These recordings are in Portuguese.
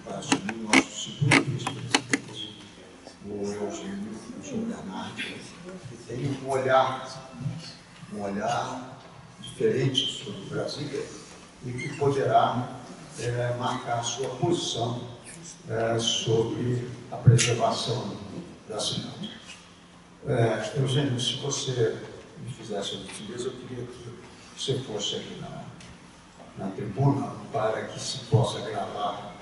vai assumir o nosso segundo vice-presidente, o Eugênio Bernardi, que tem um olhar diferente sobre o Brasil e que poderá marcar sua posição sobre a preservação da cidade. Eugênio, se você me fizesse a gentileza, eu queria que você fosse aqui na tribuna para que se possa gravar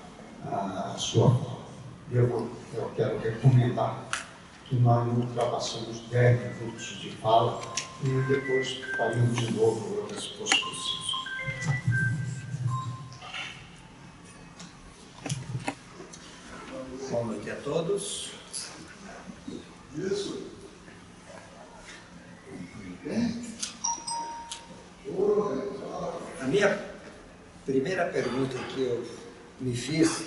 a sua fala. Eu quero recomendar que nós não ultrapassamos 10 minutos de fala e depois faríamos de novo outras, se fosse preciso. Boa noite a todos. Isso. A minha primeira pergunta que eu me fiz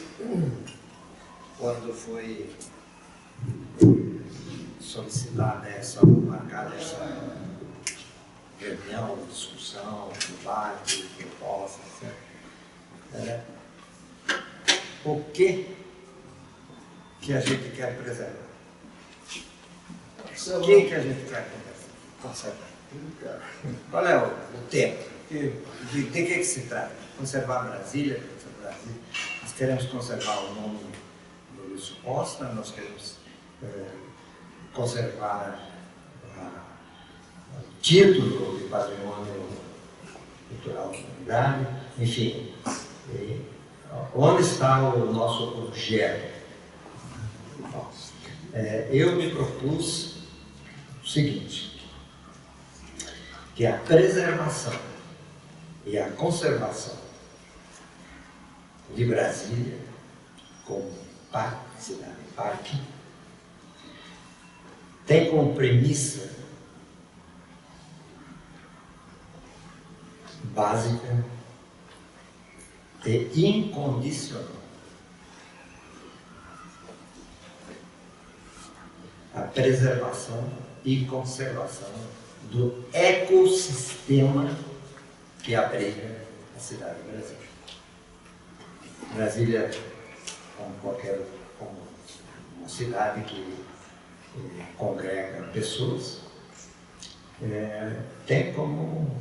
quando foi solicitada marcada essa reunião, discussão, debate, proposta, etc. O que a gente quer preservar? O que a gente quer conservar? Qual é o tema? De que se trata? Conservar Brasília? Nós queremos conservar o nome do Lúcio Costa, nós queremos conservar o título de patrimônio cultural da humanidade, enfim. Onde está o nosso objeto? Eu me propus o seguinte, que a preservação e a conservação de Brasília como cidade-parque tem como premissa básica e incondicional a preservação e conservação do ecossistema que abriga a cidade de Brasília. Brasília, como uma cidade que congrega pessoas, tem como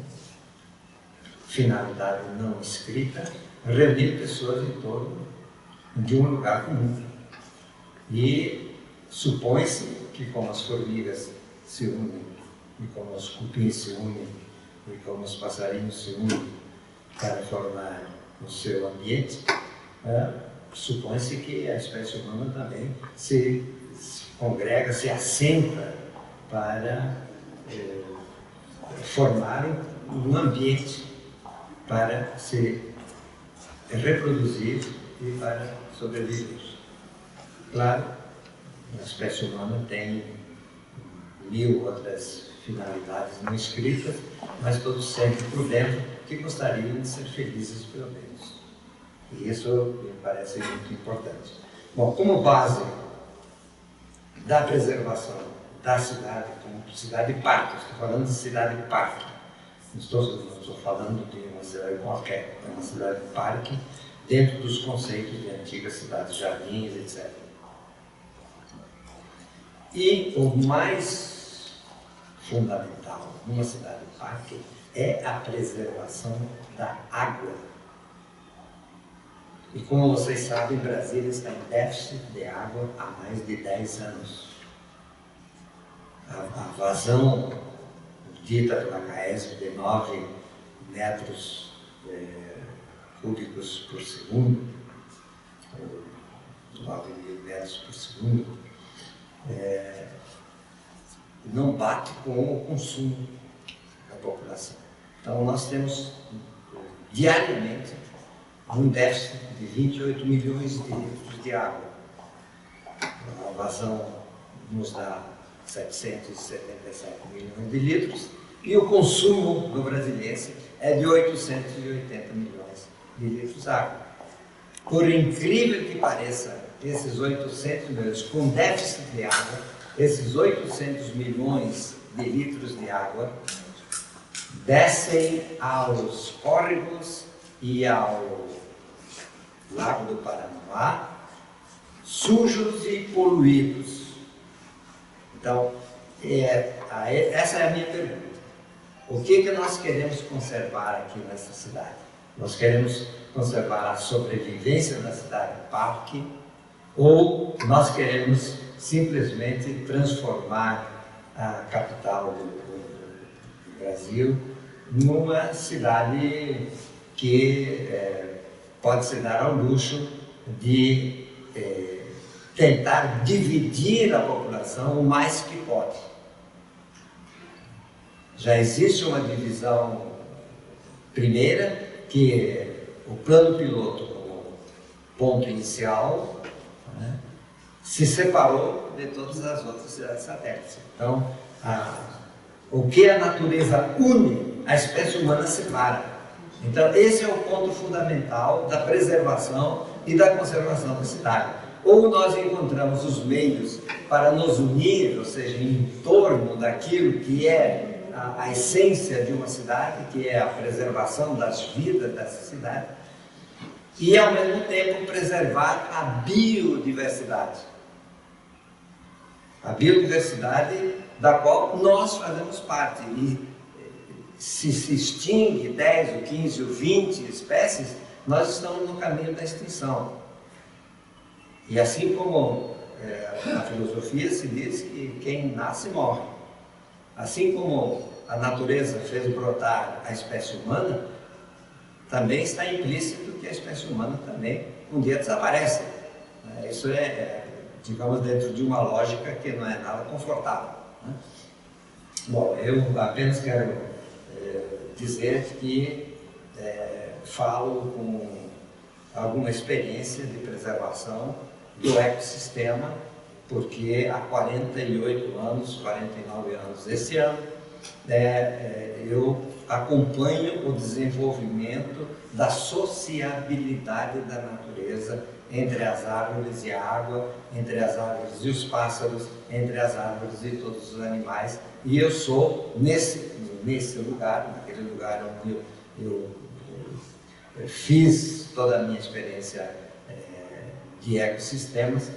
finalidade não escrita reunir pessoas em torno de um lugar comum. E supõe-se que como as formigas se unem, e como os cupins se unem, e como os passarinhos se unem para formar o seu ambiente, supõe-se que a espécie humana também se congrega, se assenta para formar um ambiente para se reproduzir e para sobreviver. Claro, a espécie humana tem 1000 outras finalidades não escritas, mas todos sentem por dentro que gostariam de ser felizes pelo menos. E isso me parece muito importante. Bom, como base da preservação da cidade como cidade-parque, estou falando de cidade-parque, não estou falando de uma cidade qualquer, é uma cidade-parque dentro dos conceitos de antigas cidades-jardins, etc. E o mais fundamental numa cidade-parque é a preservação da água. E como vocês sabem, Brasília está em déficit de água há mais de 10 anos. A vazão dita pela CAESP de 9 metros cúbicos por segundo, ou 9 mil metros por segundo, não bate com o consumo da população. Então nós temos diariamente um déficit de 28 milhões de litros de água. A vazão nos dá 777 milhões de litros e o consumo do brasiliense é de 880 milhões de litros de água. Por incrível que pareça, esses 800 milhões, com déficit de água, esses 800 milhões de litros de água descem aos córregos e Lago do Paranoá, sujos e poluídos. Então, essa é a minha pergunta. O que nós queremos conservar aqui nessa cidade? Nós queremos conservar a sobrevivência da cidade-parque ou nós queremos simplesmente transformar a capital do Brasil numa cidade que pode se dar ao luxo de tentar dividir a população o mais que pode. Já existe uma divisão primeira, que é o plano piloto como ponto inicial, né, se separou de todas as outras cidades satélites. Então, o que a natureza une, a espécie humana separa. Então, esse é o ponto fundamental da preservação e da conservação da cidade. Ou nós encontramos os meios para nos unir, ou seja, em torno daquilo que é a essência de uma cidade, que é a preservação das vidas dessa cidade, e ao mesmo tempo preservar a biodiversidade. A biodiversidade da qual nós fazemos parte. E se extingue 10, ou 15, ou 20 espécies, nós estamos no caminho da extinção. E assim como na filosofia se diz que quem nasce morre, assim como a natureza fez brotar a espécie humana, também está implícito que a espécie humana também um dia desaparece. Isso digamos, dentro de uma lógica que não é nada confortável. Bom, eu apenas quero dizer que falo com alguma experiência de preservação do ecossistema, porque há 48 anos, 49 anos esse ano, eu acompanho o desenvolvimento da sociabilidade da natureza entre as árvores e a água, entre as árvores e os pássaros, entre as árvores e todos os animais, e eu sou nesse lugar, naquele lugar onde eu fiz toda a minha experiência de ecossistemas,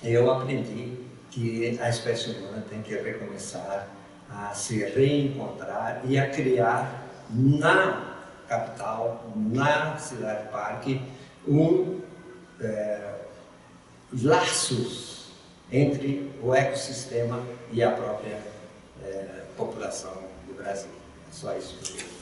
eu aprendi que a espécie humana tem que recomeçar a se reencontrar e a criar na capital, na cidade-parque, laços entre o ecossistema e a própria população do Brasil. É só isso que eu digo.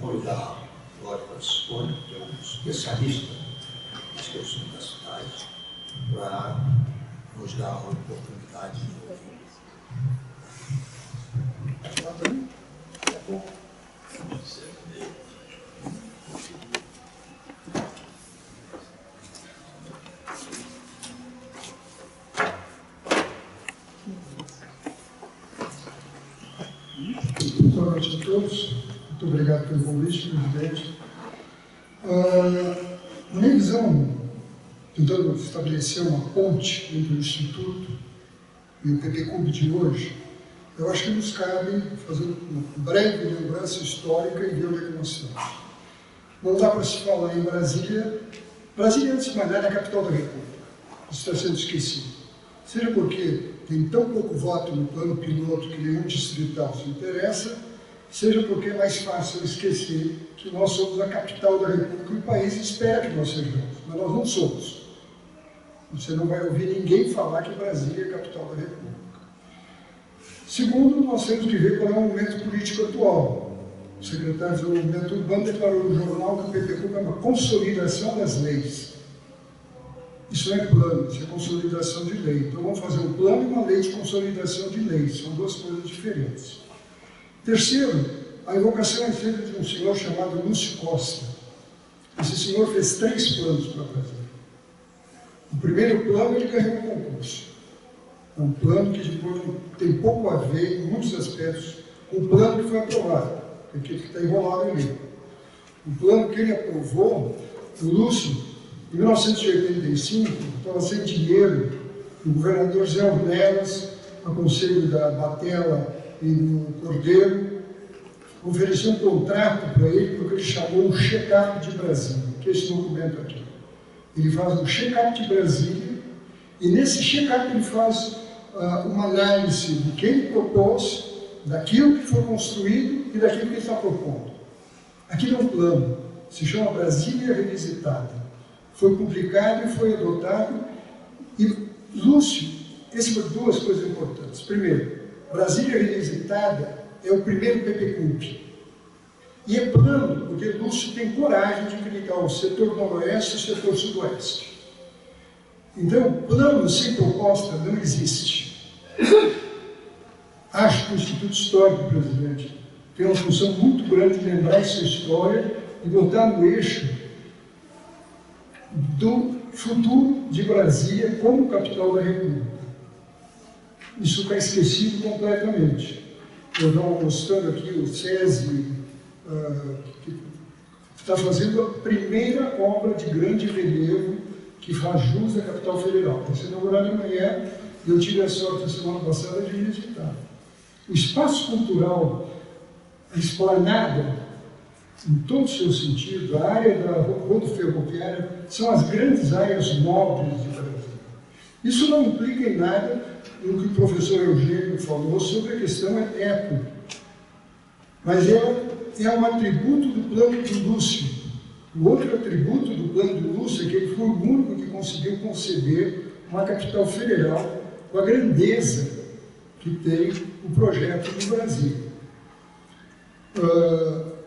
Vou dar agora para Sônia, que é um especialista nas questões da cidade, para nos dar uma oportunidade de ouvir. Boa noite a todos. Muito obrigado pelo convite, presidente. Na minha visão, tentando estabelecer uma ponte entre o Instituto e o PPCub de hoje, eu acho que nos cabe fazer uma breve lembrança histórica e ver onde é que nós estamos. Não dá para se falar em Brasília. Brasília, antes de mais nada, é a capital da República. Isso está sendo esquecido. Seja porque tem tão pouco voto no plano piloto que nenhum distrital se interessa, seja porque é mais fácil esquecer que nós somos a capital da República e o país espera que nós sejamos, mas nós não somos. Você não vai ouvir ninguém falar que Brasília é a capital da República. Segundo, nós temos que ver qual é o momento político atual. O secretário de Desenvolvimento Urbano declarou no jornal que o PPCub é uma consolidação das leis. Isso não é plano, isso é consolidação de lei. Então vamos fazer um plano e uma lei de consolidação de leis. São duas coisas diferentes. Terceiro, a invocação é feita de um senhor chamado Lúcio Costa. Esse senhor fez 3 planos para Brasília. O primeiro plano ele ganhou um concurso. É um plano que depois tem pouco a ver, em muitos aspectos, com o plano que foi aprovado, que é aquele que está enrolado em lei. O plano que ele aprovou, o Lúcio, em 1985, estava sem dinheiro o governador Zé Ornelas, a conselho da Batella e do Cordeiro, ofereceu um contrato para ele, porque ele chamou o check-up de Brasília, que é esse documento aqui. Ele faz um check-up de Brasília, e nesse check-up ele faz uma análise de quem ele propôs, daquilo que foi construído e daquilo que ele está propondo. Aquilo é um plano, se chama Brasília Revisitada. Foi publicado e foi adotado, e Lúcio, essas foram duas coisas importantes. Primeiro, Brasília Revisitada é o primeiro PPCUP. E é plano, porque Lúcio tem coragem de criticar o setor noroeste e o setor sudoeste. Então, plano sem proposta não existe. Acho que o Instituto Histórico, presidente, tem uma função muito grande de lembrar essa história e botar no eixo do futuro de Brasília como capital da República. Isso está esquecido completamente. Eu estou mostrando aqui o SESI, que está fazendo a primeira obra de grande relevo que faz jus à capital federal. Vai ser inaugurado amanhã e eu tive a sorte, a semana passada, de visitar. O espaço cultural, a esplanada, em todo o seu sentido, a área da rodoferroviária, são as grandes áreas nobres de Brasília. Isso não implica em nada no que o professor Eugênio falou sobre a questão étnica, mas ela é um atributo do plano de Lúcio. O outro atributo do plano de Lúcio é que ele foi o único que conseguiu conceber uma capital federal com a grandeza que tem o projeto do Brasil.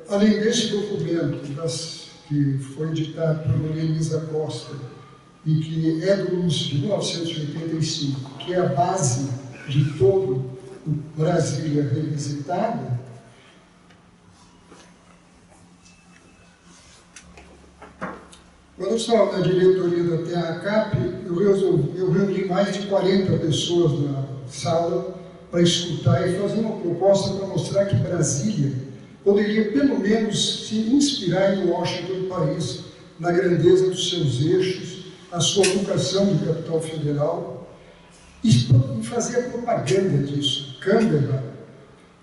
Além desse documento que foi editado por Maria Elisa Costa e que é do Lúcio de 1985, que é a base de todo o Brasília Revisitada, quando eu estava na diretoria da TEACAP, eu reuni mais de 40 pessoas na sala para escutar e fazer uma proposta para mostrar que Brasília poderia, pelo menos, se inspirar em Washington e Paris, na grandeza dos seus eixos, a sua vocação de capital federal, e fazer a propaganda disso. Canberra,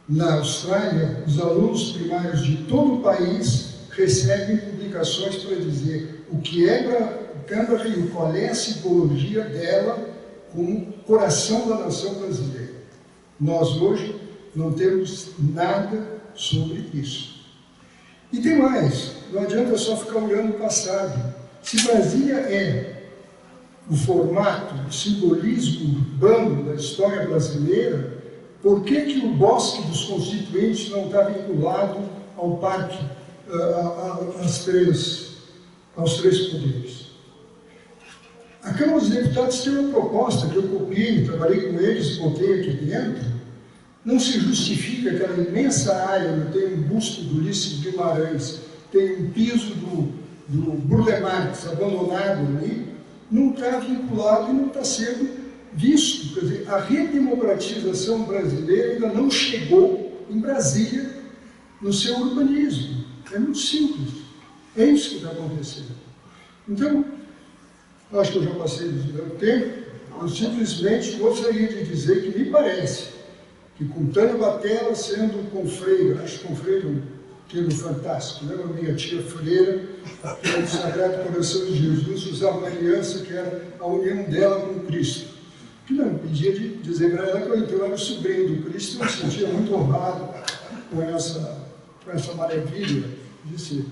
na Austrália, os alunos primários de todo o país recebem publicações para dizer o que é Canberra e qual é a simbologia dela como coração da nação brasileira. Nós hoje não temos nada sobre isso. E tem mais, não adianta só ficar olhando o passado. Se Brasília é o formato, o simbolismo urbano da história brasileira, por que o Bosque dos Constituintes não está vinculado ao parque, aos três poderes? A Câmara dos Deputados tem uma proposta que eu copiei, trabalhei com eles, botei aqui dentro. Não se justifica aquela imensa área, onde tem um busto do Ulisses Guimarães, tem um piso do Burle Marx abandonado ali, não está vinculado e não está sendo visto. Quer dizer, a redemocratização brasileira ainda não chegou em Brasília no seu urbanismo. É muito simples. É isso que está acontecendo. Então, acho que eu já passei do meu tempo, eu simplesmente gostaria de dizer que me parece que com Tânia Batella sendo confreira, acho confreira um termo fantástico, lembra minha tia freira, que era do Sagrado Coração de Jesus, usava uma aliança que era a união dela com Cristo. Que não impedia de dizer para ela que eu era o sobrinho do Cristo, eu me sentia muito honrado com essa maravilha de ser.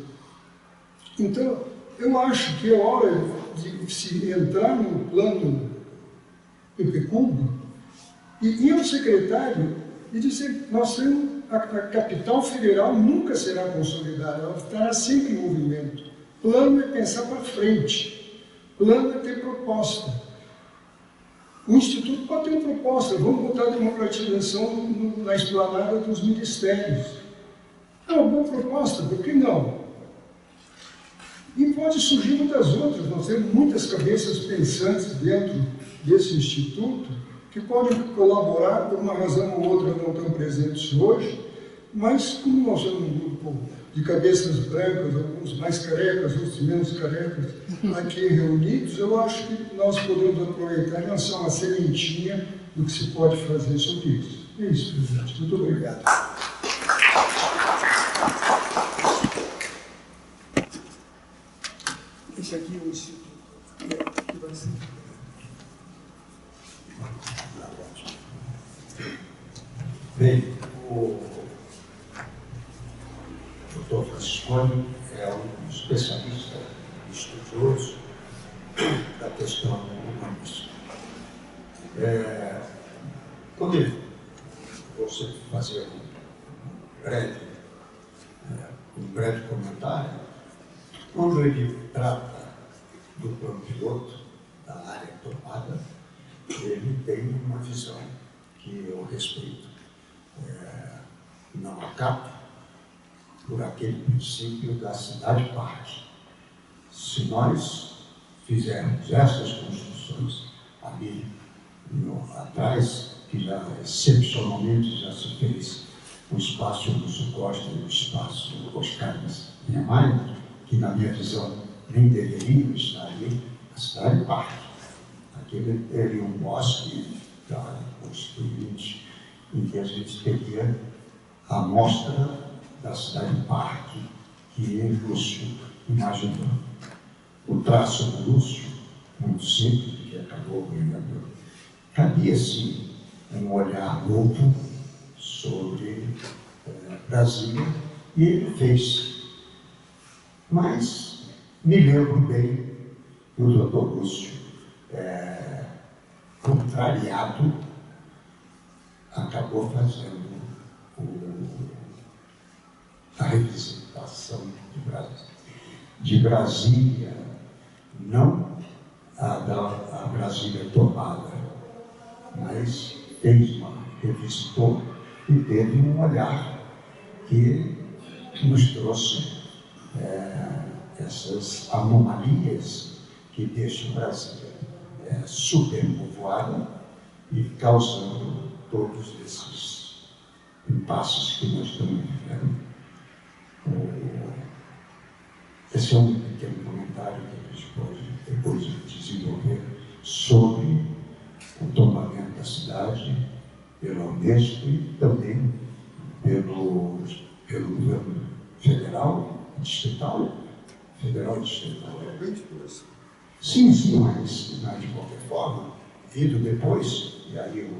Então, eu acho que é hora de se entrar no plano PPCUB e ir ao secretário e dizer: nós temos a capital federal nunca será consolidada, ela estará sempre em movimento. Plano é pensar para frente, plano é ter proposta. O Instituto pode ter uma proposta, vamos botar a democratização na esplanada dos ministérios. É uma boa proposta, por que não? E pode surgir muitas outras, nós temos muitas cabeças pensantes dentro desse Instituto que podem colaborar, por uma razão ou outra não tão presentes hoje, mas como nós somos um grupo de cabeças brancas, alguns mais carecas, outros menos carecas, aqui reunidos, eu acho que nós podemos aproveitar e lançar uma sementinha do que se pode fazer sobre isso. É isso, presidente. Muito obrigado. Esse aqui é o instituto que vai ser. Bem, o Dr. Franciscone é um especialista, estudioso da questão humanista. Quando ele, vou fazer um breve comentário, quando ele trata do plano piloto, da área tomada, ele tem uma visão que eu respeito. Não acato por aquele princípio da cidade-parque. Se nós fizermos essas construções ali atrás, que já excepcionalmente já se fez o espaço Lúcio Costa e o espaço Oscar Niemeyer, que na minha visão nem deveriam estar ali, a cidade-parque. Aquele teria um bosque constituinte em que a gente teria a amostra da cidade-parque que Lúcio imaginou. O traço do Lúcio, muito simples, que acabou ganhando, cabia sim um olhar novo sobre Brasília, e ele fez. Mas me lembro bem que o Dr. Lúcio, contrariado, acabou fazendo a revisitação de Brasília, não a Brasília tomada, mas revisitou e teve um olhar que nos trouxe essas anomalias que deixam Brasília superpovoada e causando todos esses impasses que nós estamos vivendo. Esse é um pequeno comentário que a gente pode depois desenvolver sobre o tombamento da cidade pela Unesco e também pelo governo federal, distrital, federal e distrital. Sim, mas de qualquer forma, vindo depois, e aí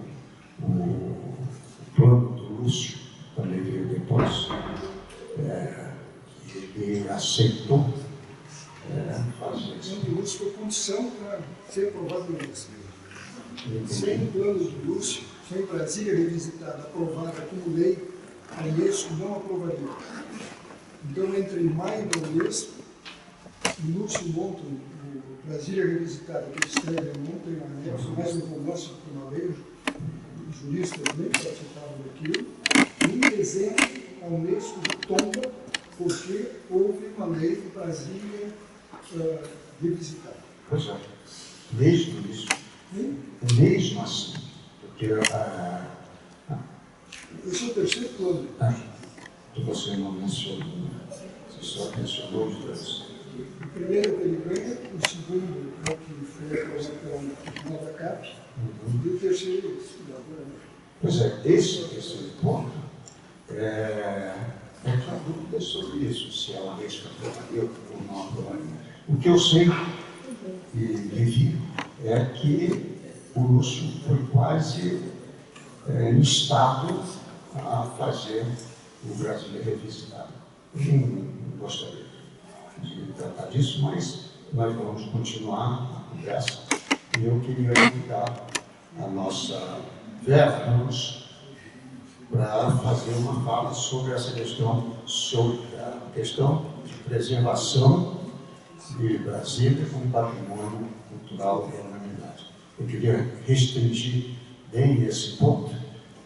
o plano do Lúcio também veio depois, ele aceitou fazer isso. O plano do Lúcio foi condição para ser aprovado no Lúcio. Sem o plano do Lúcio, sem Brasília revisitada, aprovada como lei, a Unesco não aprovaria. Então, entre maio da Unesco, o Lúcio monta o Brasília revisitada, que ele escreve, monta em anexo, mais um romance de uma lei, os juristas nem participavam daquilo, e em dezembro, a Unesco tomba porque houve uma lei de Brasília revisitada. Pois é, mesmo isso, mesmo assim, porque esse é o terceiro plano. Que você não mencionou, você só mencionou os dois. O primeiro é o que ele ganha, o segundo é o que foi a nova CAP, e o terceiro é esse. Pois é, esse ponto há dúvidas sobre isso, se ela mesma aprovaria ou não aprovaria. O que eu sei e vivi é que o Lúcio foi quase instado a fazer o Brasília revisitado. Eu não gostaria de tratar disso, mas nós vamos continuar a conversa e eu queria convidar a nossa Vera Ramos para fazer uma fala sobre essa questão, sobre a questão de preservação de Brasília como patrimônio cultural da humanidade. Eu queria restringir bem esse ponto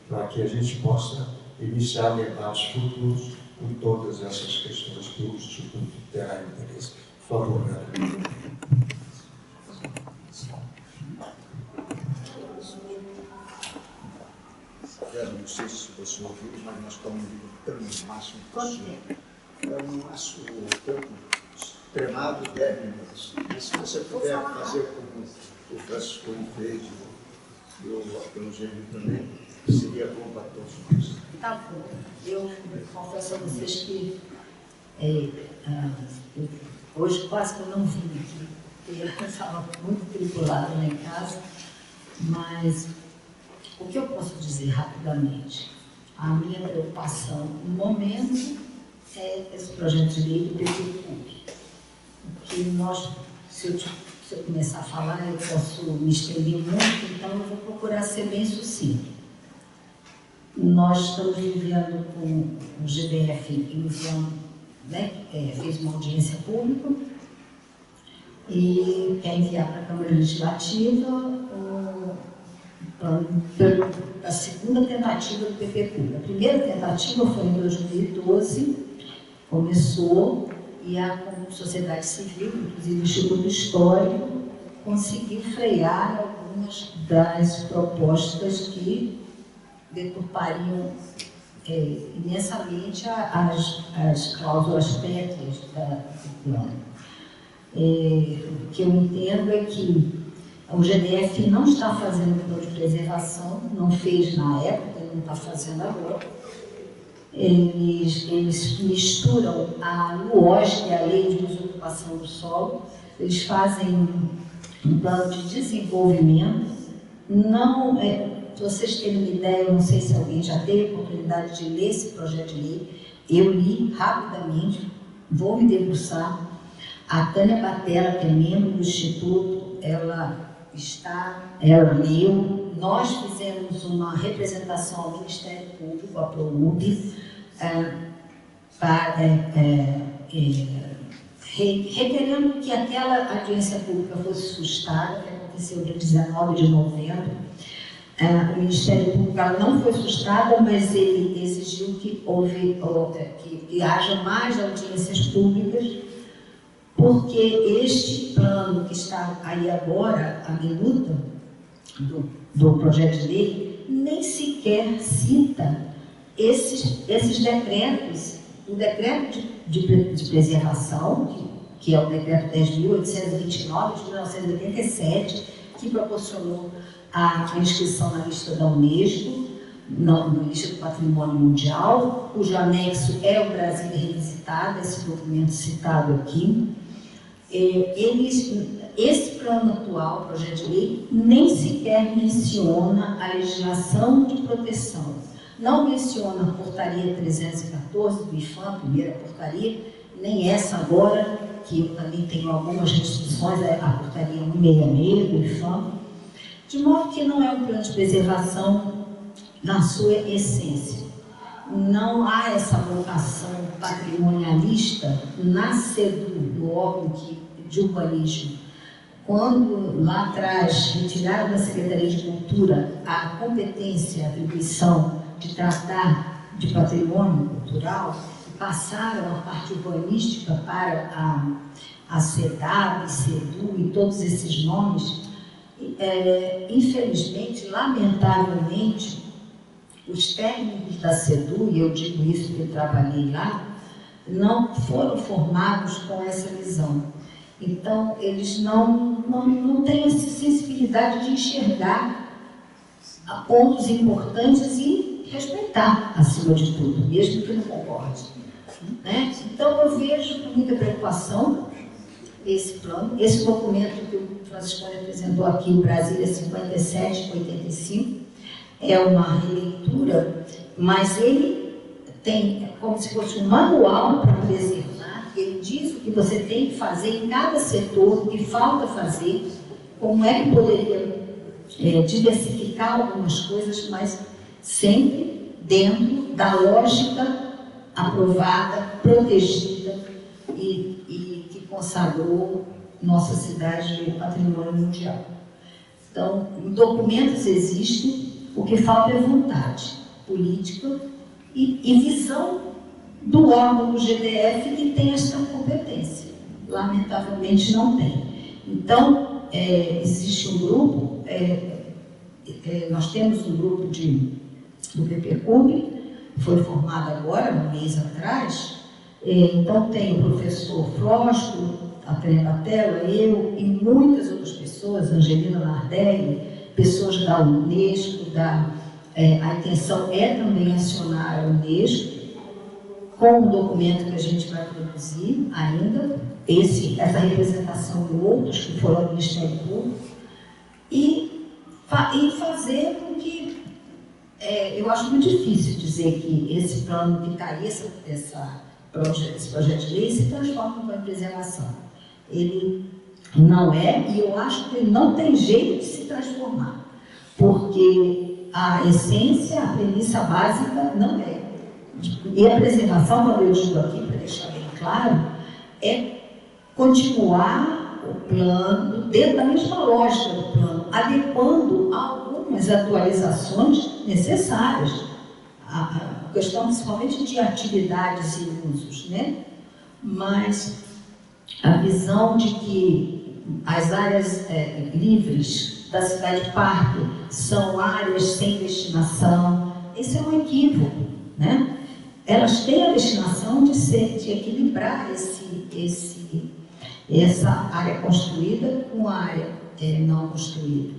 para que a gente possa iniciar debates futuros com todas essas questões que o Instituto terá interesse. Por favor, Vera. Não sei se você ouviu, mas nós estamos limitando o máximo possível eu não acho tanto extremado 10 minutos. Mas se você puder fazer como o Francisco fez e o Eugênio também, seria bom para todos nós. Tá bom. Eu confesso a vocês que hoje quase que eu não vim aqui, porque eu estava muito tripulada lá em casa, mas o que eu posso dizer rapidamente? A minha preocupação no momento é esse projeto de lei do PPCUB. Que nós, se eu começar a falar, eu posso me estender muito, então eu vou procurar ser bem sucinto. Nós estamos vivendo com o GDF enviando, fez uma audiência pública e quer enviar para a Câmara Legislativa a segunda tentativa do PPCUB. A primeira tentativa foi em 2012, começou, e a sociedade civil, inclusive o Instituto Histórico, conseguiu frear algumas das propostas que deturpariam imensamente as cláusulas pétreas do plano. O que eu entendo é que o GDF não está fazendo plano de preservação, não fez na época, não está fazendo agora. Eles misturam a LUOS, que é a Lei de Uso e Ocupação do Solo, eles fazem um plano de desenvolvimento. Não, para vocês terem uma ideia, eu não sei se alguém já teve a oportunidade de ler esse projeto de lei, eu li rapidamente, vou me debruçar. A Tânia Batella, que é membro do Instituto, ela leu. Nós fizemos uma representação ao Ministério Público, a PROUB, requerendo que aquela audiência pública fosse sustada, que aconteceu dia 19 de novembro. O Ministério Público não foi sustada, mas ele exigiu que haja mais audiências públicas, porque este plano que está aí agora, a minuta do projeto de lei, nem sequer cita esses decretos. O decreto de preservação, que é o decreto 10.829 de 1987, que proporcionou a inscrição na lista da Unesco, na lista do Patrimônio Mundial, cujo anexo é o Brasil Revisitado, esse documento citado aqui. Esse plano atual, o projeto de lei, nem sequer menciona a legislação de proteção. Não menciona a portaria 314 do IFAM, a primeira portaria, nem essa agora, que eu também tenho algumas restrições, a portaria 166 do IFAM, de modo que não é um plano de preservação na sua essência. Não há essa vocação patrimonialista na CEDU, no órgão de urbanismo. Quando lá atrás retiraram da Secretaria de Cultura a competência, a atribuição de tratar de patrimônio cultural, passaram a parte urbanística para a CEDAB, CEDU e todos esses nomes, infelizmente, lamentavelmente, os técnicos da CEDU, e eu digo isso porque eu trabalhei lá, não foram formados com essa visão. Então, eles não têm essa sensibilidade de enxergar pontos importantes e respeitar, acima de tudo, mesmo que não concorde. Então, eu vejo com muita preocupação esse plano, esse documento que o Francisco apresentou aqui, o Brasília 5785, é uma releitura, mas ele tem como se fosse um manual para preservar. Ele diz o que você tem que fazer em cada setor, o que falta fazer, como é que poderia diversificar algumas coisas, mas sempre dentro da lógica aprovada, protegida e que consagrou nossa cidade de patrimônio mundial. Então, documentos existem, o que falta é vontade política e visão do órgão do GDF que tem essa competência. Lamentavelmente não tem. Então, existe um grupo, nós temos um grupo do PPCUB, foi formado agora, um mês atrás, Então tem o professor Flósculo, a tela, eu e muitas outras pessoas, Angelina Nardelli, pessoas da Unesco, a intenção é também acionar a Unesco com o documento que a gente vai produzir ainda, essa representação e outros que foram ao Ministério Público, e fazer com que, eu acho muito difícil dizer que esse plano ficaria, esse projeto de lei se transforma em plano de preservação. Ele não é, e eu acho que ele não tem jeito de se transformar, porque a essência, a premissa básica não é. E a preservação, quando eu digo aqui, para deixar bem claro, é continuar o plano dentro da mesma lógica do plano, adequando algumas atualizações necessárias. A questão principalmente de atividades e usos, né? Mas a visão de que as áreas livres da cidade-parque são áreas sem destinação, esse é um equívoco, né? Elas têm a destinação de equilibrar essa área construída com a área não construída.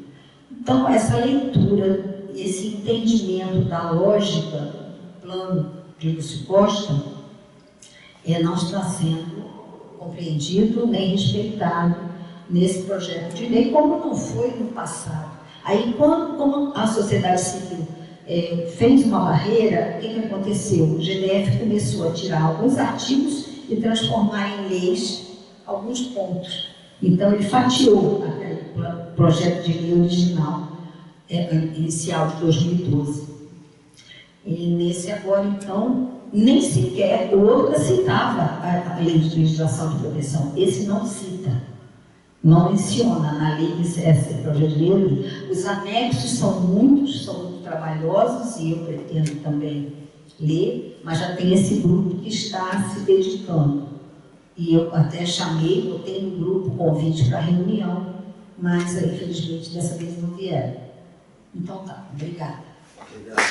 Então, essa leitura, esse entendimento da lógica do plano de Lúcio Costa não está sendo compreendido nem respeitado nesse projeto de lei, como não foi no passado. Aí, como a sociedade civil fez uma barreira, o que aconteceu? O GDF começou a tirar alguns artigos e transformar em leis alguns pontos. Então, ele fatiou aquele projeto de lei original, inicial de 2012. E nesse agora, então, nem sequer o outro citava a lei de legislação de proteção. Esse não cita, não menciona na lei esse projeto de lei. Os anexos são muito trabalhosos e eu pretendo também ler, mas já tem esse grupo que está se dedicando. E eu até botei no grupo convite para reunião, mas infelizmente dessa vez não vieram. Então tá, obrigada. Obrigado.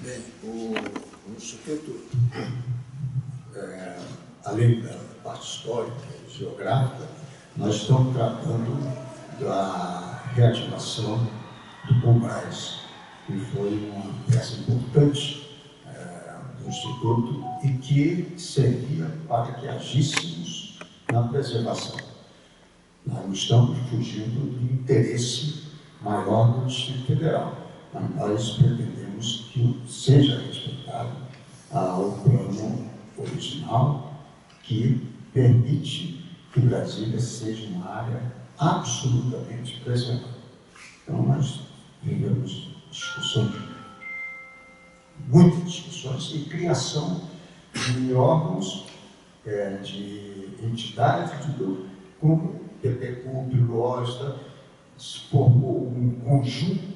Bem, o sujeito, além da parte histórica e geográfica, nós estamos tratando da reativação do Combrais, que foi uma peça importante do Instituto e que servia para que agíssemos na preservação. Nós não estamos fugindo do interesse maior do Distrito Federal, mas nós pretendemos que seja respeitado o plano original que permite que Brasília seja uma área absolutamente preservada. Então, nós vivemos discussões, muitas discussões, e criação de órgãos, de entidades, como PPCUB, LOSTA, se formou um conjunto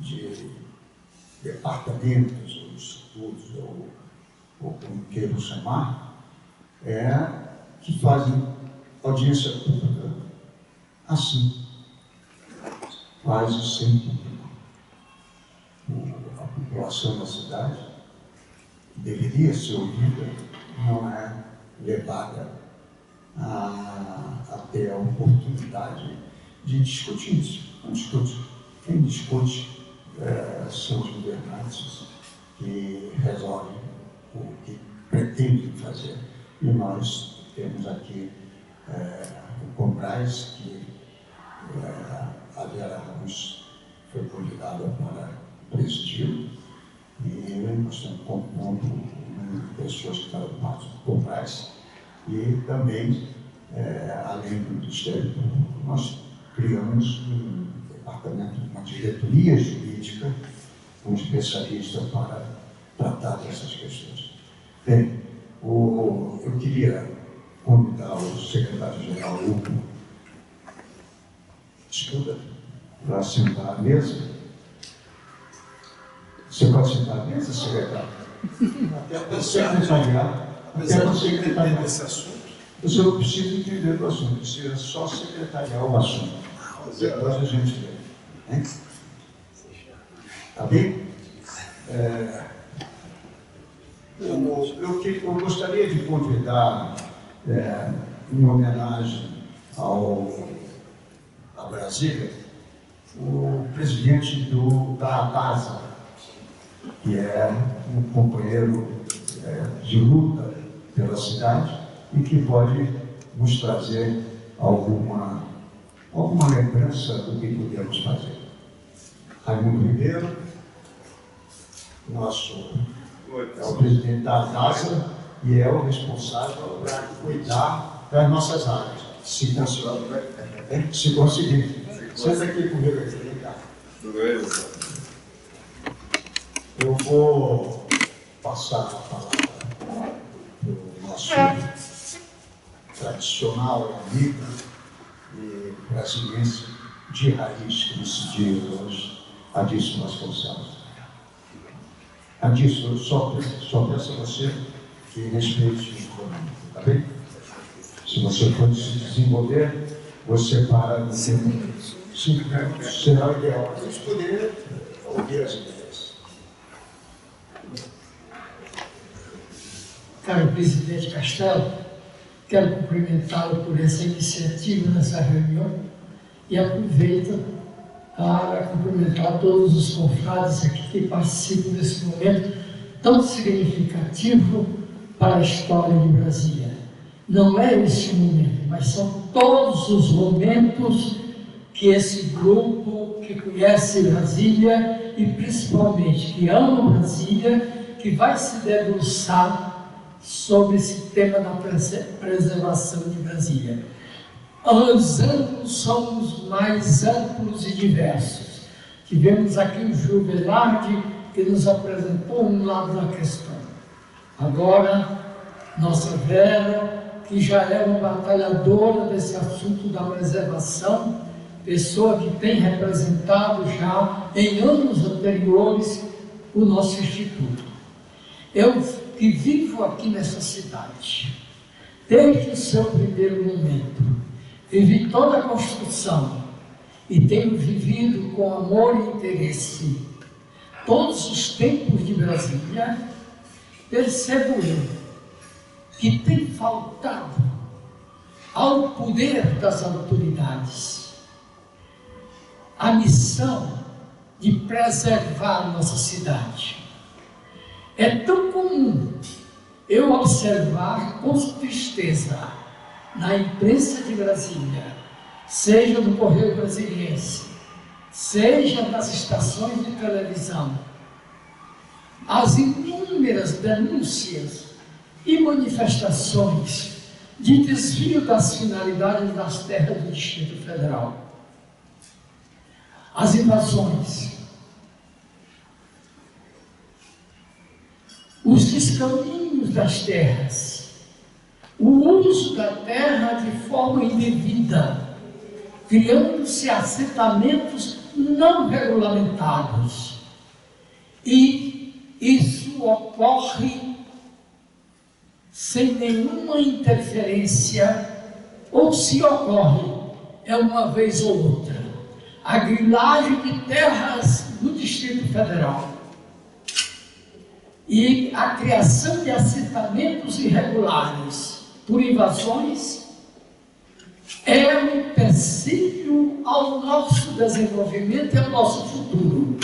de departamentos, ou institutos, ou como queiram chamar, que fazem audiência pública assim, quase sem público. A população da cidade deveria ser ouvida, não é levada a ter a oportunidade de discutir isso. Não discute. Quem discute são os governantes que resolvem o que pretendem fazer. E nós temos aqui o Combrais, que a Vera Ramos foi convidada para presidir, e nós estamos compondo pessoas que fazem parte do Combrais, e também, além do Ministério Público, nós criamos um departamento, uma diretoria jurídica, com especialistas para tratar dessas questões. Bem, eu queria convidar o secretário-geral Hugo Estuda para sentar à mesa. Você pode sentar à mesa, secretário? Até para secretariar esse assunto. Você não precisa entender do assunto, precisa só secretariar o assunto. Depois a gente vê. Hein? Tá bem? Eu gostaria de convidar, em homenagem a Brasília, o presidente da ADASA, que é um companheiro de luta pela cidade e que pode nos trazer alguma lembrança do que podemos fazer. Raimundo Ribeiro, é o presidente da ADASA e é o responsável para cuidar das nossas áreas, se conseguir. Senta aqui comigo, vem cá. Eu vou passar a palavra para o nosso tradicional amigo e brasiliense de raiz, como se diz hoje, Adilson Vasconcelos. Adilson, só peço a você que respeite o programa, tá bem? Se você for se desenvolver, você para no tempo 5 minutos, será o ideal para a gente poder ouvir as ideias. Caro presidente Castelo, quero cumprimentá-lo por essa iniciativa nessa reunião e aproveito para cumprimentar todos os confrades aqui que participam desse momento tão significativo para a história de Brasília. Não é esse momento, mas são todos os momentos que esse grupo que conhece Brasília e principalmente que ama Brasília, que vai se debruçar sobre esse tema da preservação de Brasília. Os ângulos são os mais amplos e diversos. Tivemos aqui o Gil Velarde, que nos apresentou um lado da questão. Agora, nossa Vera, que já é uma batalhadora desse assunto da preservação, pessoa que tem representado já em anos anteriores o nosso Instituto. Eu que vivo aqui nessa cidade, desde o seu primeiro momento, vivi toda a construção e tenho vivido com amor e interesse todos os tempos de Brasília, percebo eu que tem faltado ao poder das autoridades a missão de preservar nossa cidade. É tão comum eu observar com tristeza na imprensa de Brasília, seja no Correio Brasiliense, seja nas estações de televisão, as inúmeras denúncias e manifestações de desvio das finalidades das terras do Distrito Federal. As invasões, os descaminhos das terras, o uso da terra de forma indevida, criando-se assentamentos não regulamentados. E isso ocorre sem nenhuma interferência, ou se ocorre, é uma vez ou outra. A grilagem de terras no Distrito Federal e a criação de assentamentos irregulares por invasões é um empecilho ao nosso desenvolvimento e ao nosso futuro.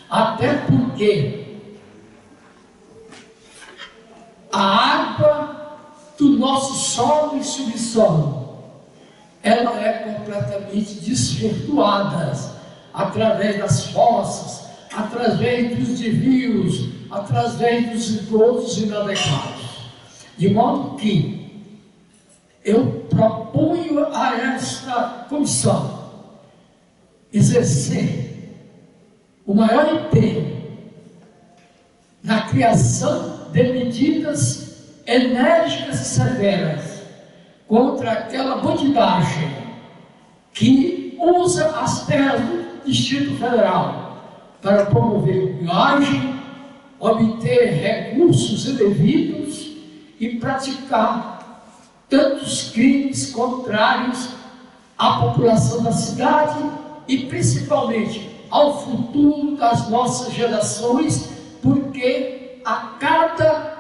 Até porque a água do nosso solo e subsolo, ela é completamente desvirtuada através das fossas, através dos desvios, através dos esgotos inadequados. De modo que eu proponho a esta comissão exercer o maior empenho na criação de medidas enérgicas e severas contra aquela bandidagem que usa as terras do Distrito Federal para promover viagem, obter recursos indevidos e praticar tantos crimes contrários à população da cidade e principalmente ao futuro das nossas gerações, porque a cada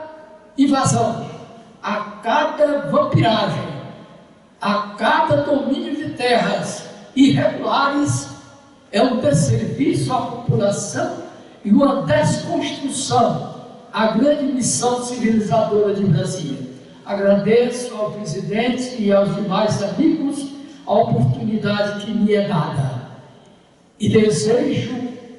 invasão, a cada vampiragem, a cada domínio de terras irregulares, é um desserviço à população e uma desconstrução à grande missão civilizadora de Brasília. Agradeço ao presidente e aos demais amigos a oportunidade que me é dada e desejo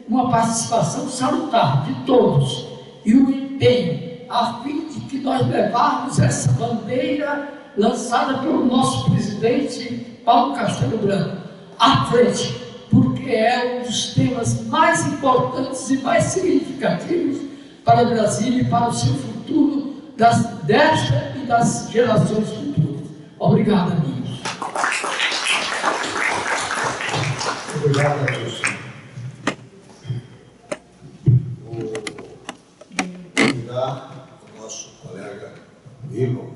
uma participação salutar de todos e o empenho a fim de que nós levarmos essa bandeira lançada pelo nosso presidente Paulo Castelo Branco à frente, porque é um dos temas mais importantes e mais significativos para Brasília e para o seu futuro, desta e das gerações futuras. Obrigado, amigos. Obrigado, Adilson. Vou convidar o nosso colega Milo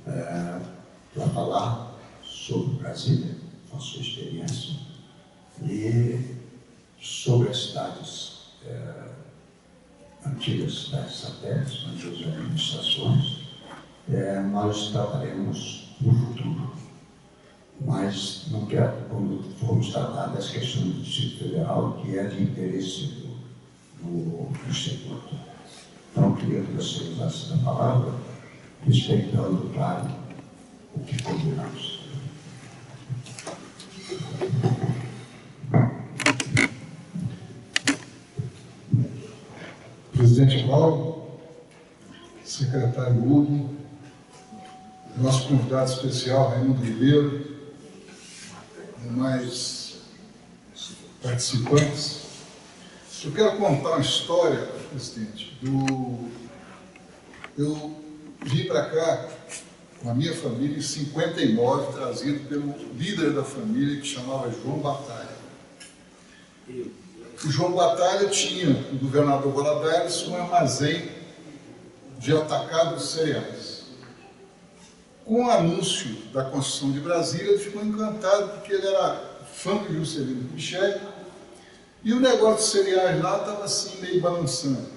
para falar sobre Brasília, a sua experiência, e sobre as cidades antigas, cidades satélites, antigas administrações. Nós trataremos no futuro, mas não quero, quando formos tratar das questões do Distrito Federal, que é de interesse do Instituto. Então, queria que você usasse a palavra, respeitando, claro, o que combinamos. Presidente Paulo, secretário Hugo, nosso convidado especial, Raimundo Ribeiro, demais participantes. Eu quero contar uma história, presidente, eu vim para cá com a minha família em 59, trazido pelo líder da família, que chamava João Batalha. O João Batalha tinha, o governador Valadares, um armazém de atacado de cereais. Com o anúncio da construção de Brasília, ele ficou encantado, porque ele era fã do Juscelino Kubitschek, e o negócio de cereais lá estava assim, meio balançando.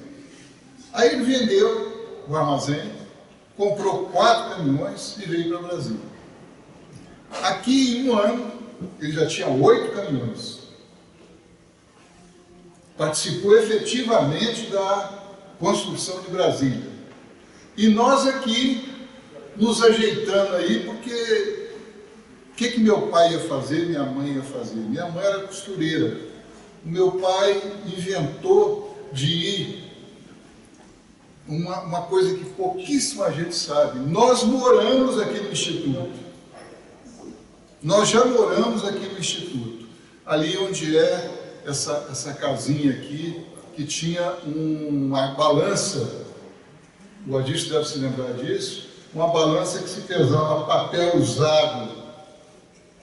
Aí ele vendeu o armazém, comprou 4 caminhões e veio para Brasília. Aqui, em um ano, ele já tinha 8 caminhões. Participou efetivamente da construção de Brasília. E nós aqui, nos ajeitando aí, porque o que meu pai ia fazer, minha mãe ia fazer? Minha mãe era costureira. O meu pai inventou de ir uma coisa que pouquíssima gente sabe. Nós moramos aqui no Instituto. Nós já moramos aqui no Instituto. Ali onde é essa casinha aqui, que tinha uma balança, o Adilson deve se lembrar disso, uma balança que se pesava papel usado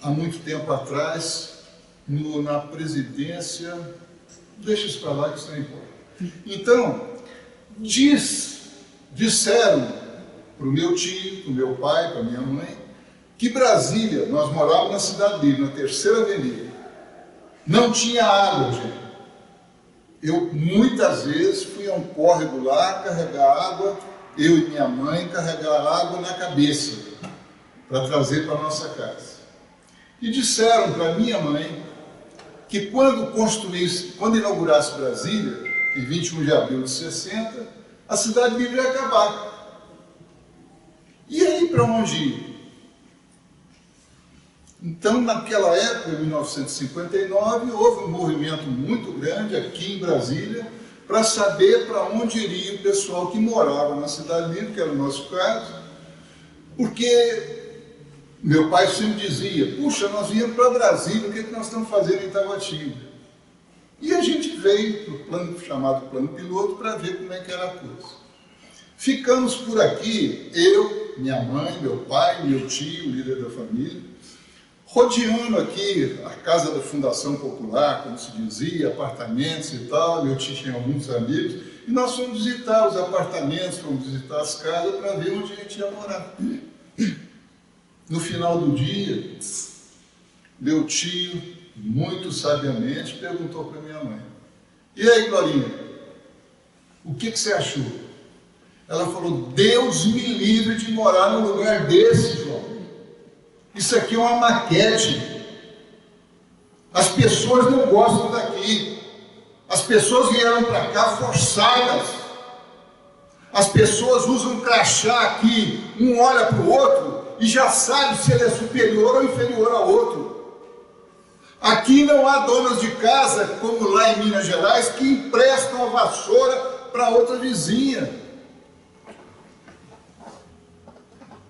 há muito tempo atrás, na presidência, deixa isso para lá que isso não importa. Então, disseram para o meu tio, para o meu pai, para a minha mãe, que Brasília, nós morávamos na cidade dele, na 3ª Avenida, não tinha água, gente. Eu, muitas vezes, fui a um córrego lá carregar água, eu e minha mãe carregar água na cabeça, para trazer para a nossa casa. E disseram para minha mãe que quando inaugurasse Brasília, em 21 de abril de 60, a Cidade Livre ia acabar. E aí, para onde ir? Então, naquela época, em 1959, houve um movimento muito grande aqui em Brasília para saber para onde iria o pessoal que morava na Cidade Livre, que era o nosso caso, porque meu pai sempre dizia, puxa, nós viemos para Brasília, o que nós estamos fazendo em Taguatinga? E a gente veio para o plano chamado Plano Piloto para ver como é que era a coisa. Ficamos por aqui, eu, minha mãe, meu pai, meu tio, líder da família, rodeando aqui a casa da Fundação Popular, como se dizia, apartamentos e tal, meu tio tinha muitos amigos, e nós fomos visitar os apartamentos, fomos visitar as casas para ver onde a gente ia morar. No final do dia, meu tio muito sabiamente, perguntou para minha mãe: e aí, Glorinha, o que você achou? Ela falou: Deus me livre de morar num lugar desse, João. Isso aqui é uma maquete. As pessoas não gostam daqui. As pessoas vieram para cá forçadas. As pessoas usam crachá aqui, um olha para o outro e já sabe se ele é superior ou inferior ao outro. Aqui não há donas de casa, como lá em Minas Gerais, que emprestam a vassoura para outra vizinha.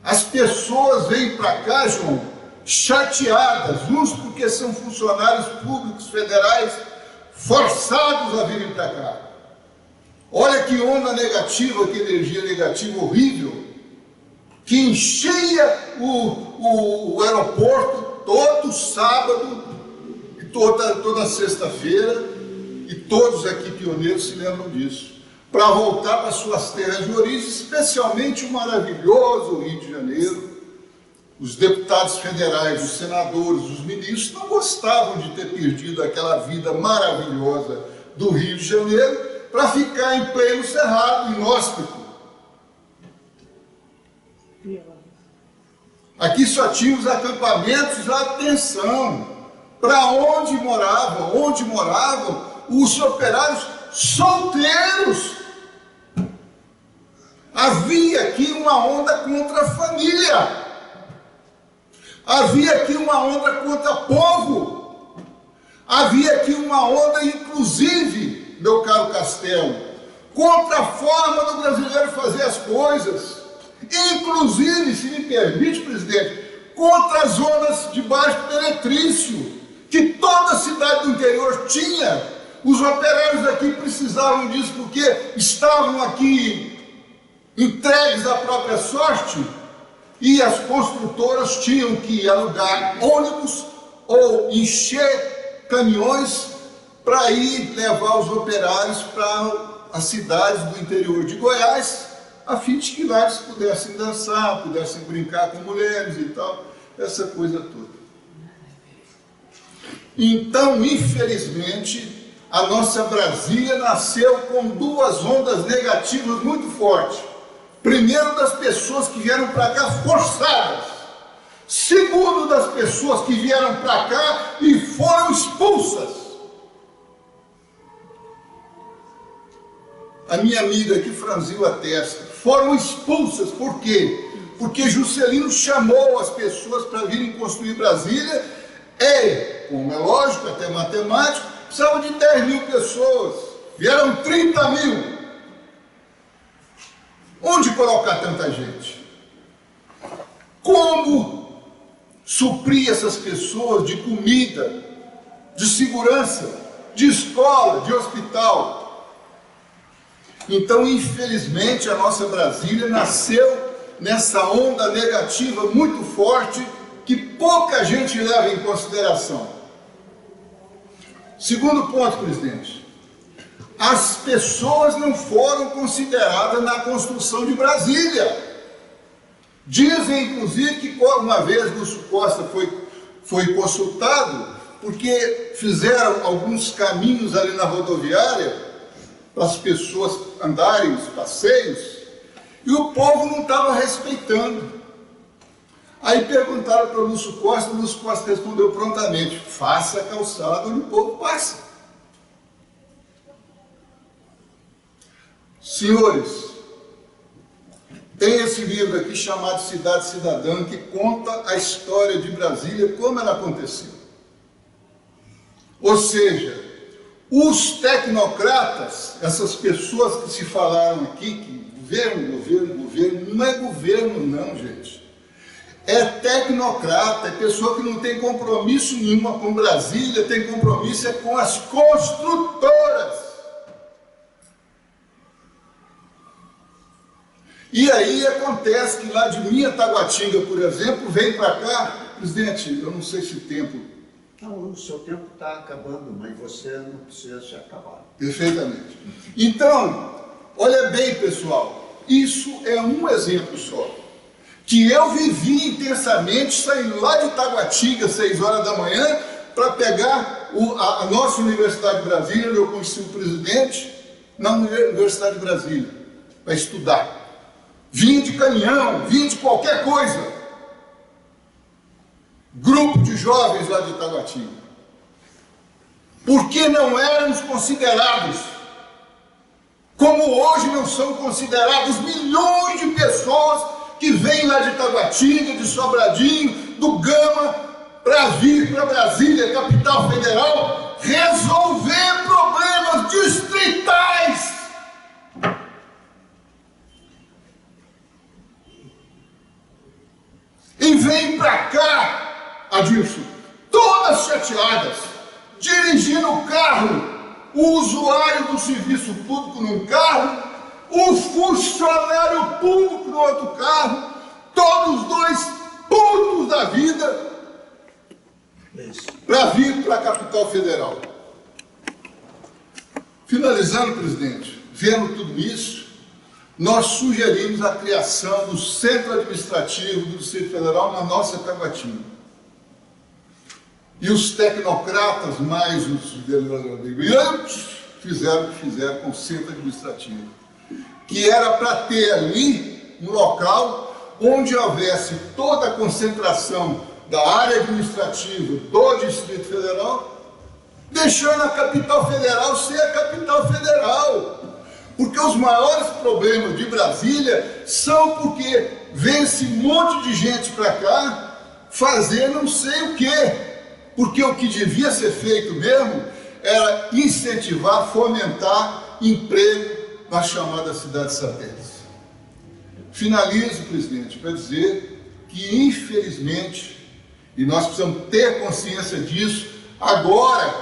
As pessoas vêm para cá, João, chateadas, uns porque são funcionários públicos federais forçados a virem para cá. Olha que onda negativa, que energia negativa horrível, que encheia o aeroporto todo sábado e toda sexta-feira, e todos aqui pioneiros se lembram disso, para voltar para suas terras de origem, especialmente o maravilhoso Rio de Janeiro. Os deputados federais, os senadores, os ministros não gostavam de ter perdido aquela vida maravilhosa do Rio de Janeiro para ficar em pleno cerrado, inóspito. Aqui só tinha os acampamentos, atenção, para onde moravam os operários solteiros. Havia aqui uma onda contra a família. Havia aqui uma onda contra povo. Havia aqui uma onda, inclusive, meu caro Castelo, contra a forma do brasileiro fazer as coisas. Inclusive, se me permite, presidente, contra as zonas de baixo penetrício, que toda cidade do interior tinha. Os operários aqui precisavam disso porque estavam aqui entregues à própria sorte, e as construtoras tinham que alugar ônibus ou encher caminhões para ir levar os operários para as cidades do interior de Goiás, a fim de que lá eles pudessem dançar, pudessem brincar com mulheres e tal, essa coisa toda. Então, infelizmente, a nossa Brasília nasceu com duas ondas negativas muito fortes. Primeiro, das pessoas que vieram para cá forçadas. Segundo, das pessoas que vieram para cá e foram expulsas. A minha amiga que franziu a testa. Foram expulsas, por quê? Porque Juscelino chamou as pessoas para virem construir Brasília. Ele, como é lógico, até matemático, precisava de 10 mil pessoas. Vieram 30 mil. Onde colocar tanta gente? Como suprir essas pessoas de comida, de segurança, de escola, de hospital? Então, infelizmente, a nossa Brasília nasceu nessa onda negativa muito forte que pouca gente leva em consideração. Segundo ponto, presidente. As pessoas não foram consideradas na construção de Brasília. Dizem, inclusive, que uma vez Lúcio Costa foi consultado, porque fizeram alguns caminhos ali na rodoviária, para as pessoas andarem os passeios, e o povo não estava respeitando. Aí perguntaram para o Lúcio Costa respondeu prontamente: faça a calçada onde o povo passa. Senhores, tem esse livro aqui chamado Cidade Cidadã, que conta a história de Brasília, como ela aconteceu. Ou seja, os tecnocratas, essas pessoas que se falaram aqui, que governo, não é governo não, gente. É tecnocrata, é pessoa que não tem compromisso nenhuma com Brasília, tem compromisso com as construtoras. E aí acontece que lá de minha Taguatinga, por exemplo, vem para cá, presidente, eu não sei se o tempo... Não, o seu tempo está acabando, mas você não precisa se acabar. Perfeitamente. Então, olha bem, pessoal, isso é um exemplo só, que eu vivi intensamente, saindo lá de Taguatinga, 6 horas da manhã, para pegar a nossa Universidade de Brasília, onde eu conheci o presidente, na Universidade de Brasília, para estudar. Vinha de caminhão, vinha de qualquer coisa. Grupo de jovens lá de Itaguatinga. Porque não éramos considerados, como hoje não são considerados milhões de pessoas que vêm lá de Itaguatinga, de Sobradinho, do Gama, para vir para Brasília, capital federal, resolver problemas distritais. E vem para cá, Adilson, todas chateadas, dirigindo o carro, o usuário do serviço público num carro, o funcionário público no outro carro, todos dois putos da vida, para vir para a capital federal. Finalizando, presidente, vendo tudo isso, nós sugerimos a criação do Centro Administrativo do Distrito Federal na nossa Itaguatinga. E os tecnocratas, mais os brilhantes, fizeram o que fizeram com o Centro Administrativo, que era para ter ali um local onde houvesse toda a concentração da área administrativa do Distrito Federal, deixando a capital federal ser a capital federal. Porque os maiores problemas de Brasília são porque vem esse monte de gente para cá fazer não sei o quê. Porque o que devia ser feito mesmo era incentivar, fomentar emprego na chamada cidade satélite. Finalizo, presidente, para dizer que, infelizmente, e nós precisamos ter consciência disso, agora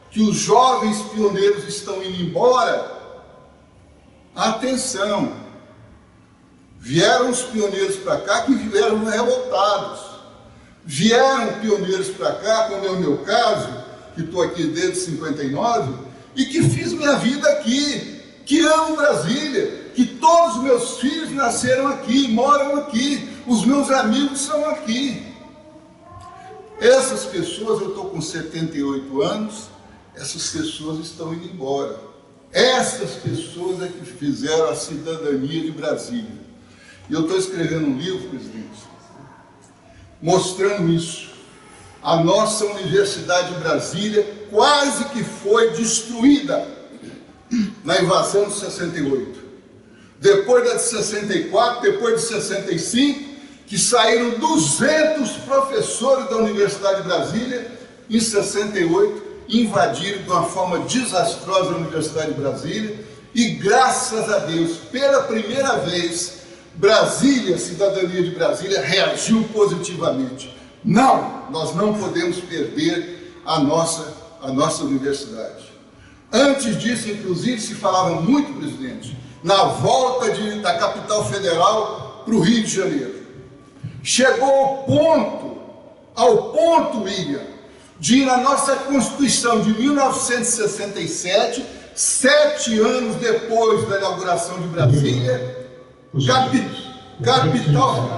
que os jovens pioneiros estão indo embora, atenção, vieram os pioneiros para cá que vieram revoltados. Vieram pioneiros para cá, como é o meu caso, que estou aqui desde 59, e que fiz minha vida aqui, que amo Brasília, que todos os meus filhos nasceram aqui, moram aqui, os meus amigos são aqui. Essas pessoas, eu estou com 78 anos, essas pessoas estão indo embora. Essas pessoas é que fizeram a cidadania de Brasília. E eu estou escrevendo um livro, presidente, mostrando isso. A nossa Universidade de Brasília quase que foi destruída na invasão de 68. Depois da de 64, depois de 65, que saíram 200 professores da Universidade de Brasília, em 68, invadiram de uma forma desastrosa a Universidade de Brasília, e graças a Deus, pela primeira vez, Brasília, a cidadania de Brasília, reagiu positivamente. Não, nós não podemos perder a nossa universidade. Antes disso, inclusive, se falava muito, presidente, na volta da capital federal para o Rio de Janeiro. Chegou ao ponto, William, de ir na nossa Constituição de 1967, 7 anos depois da inauguração de Brasília, capital...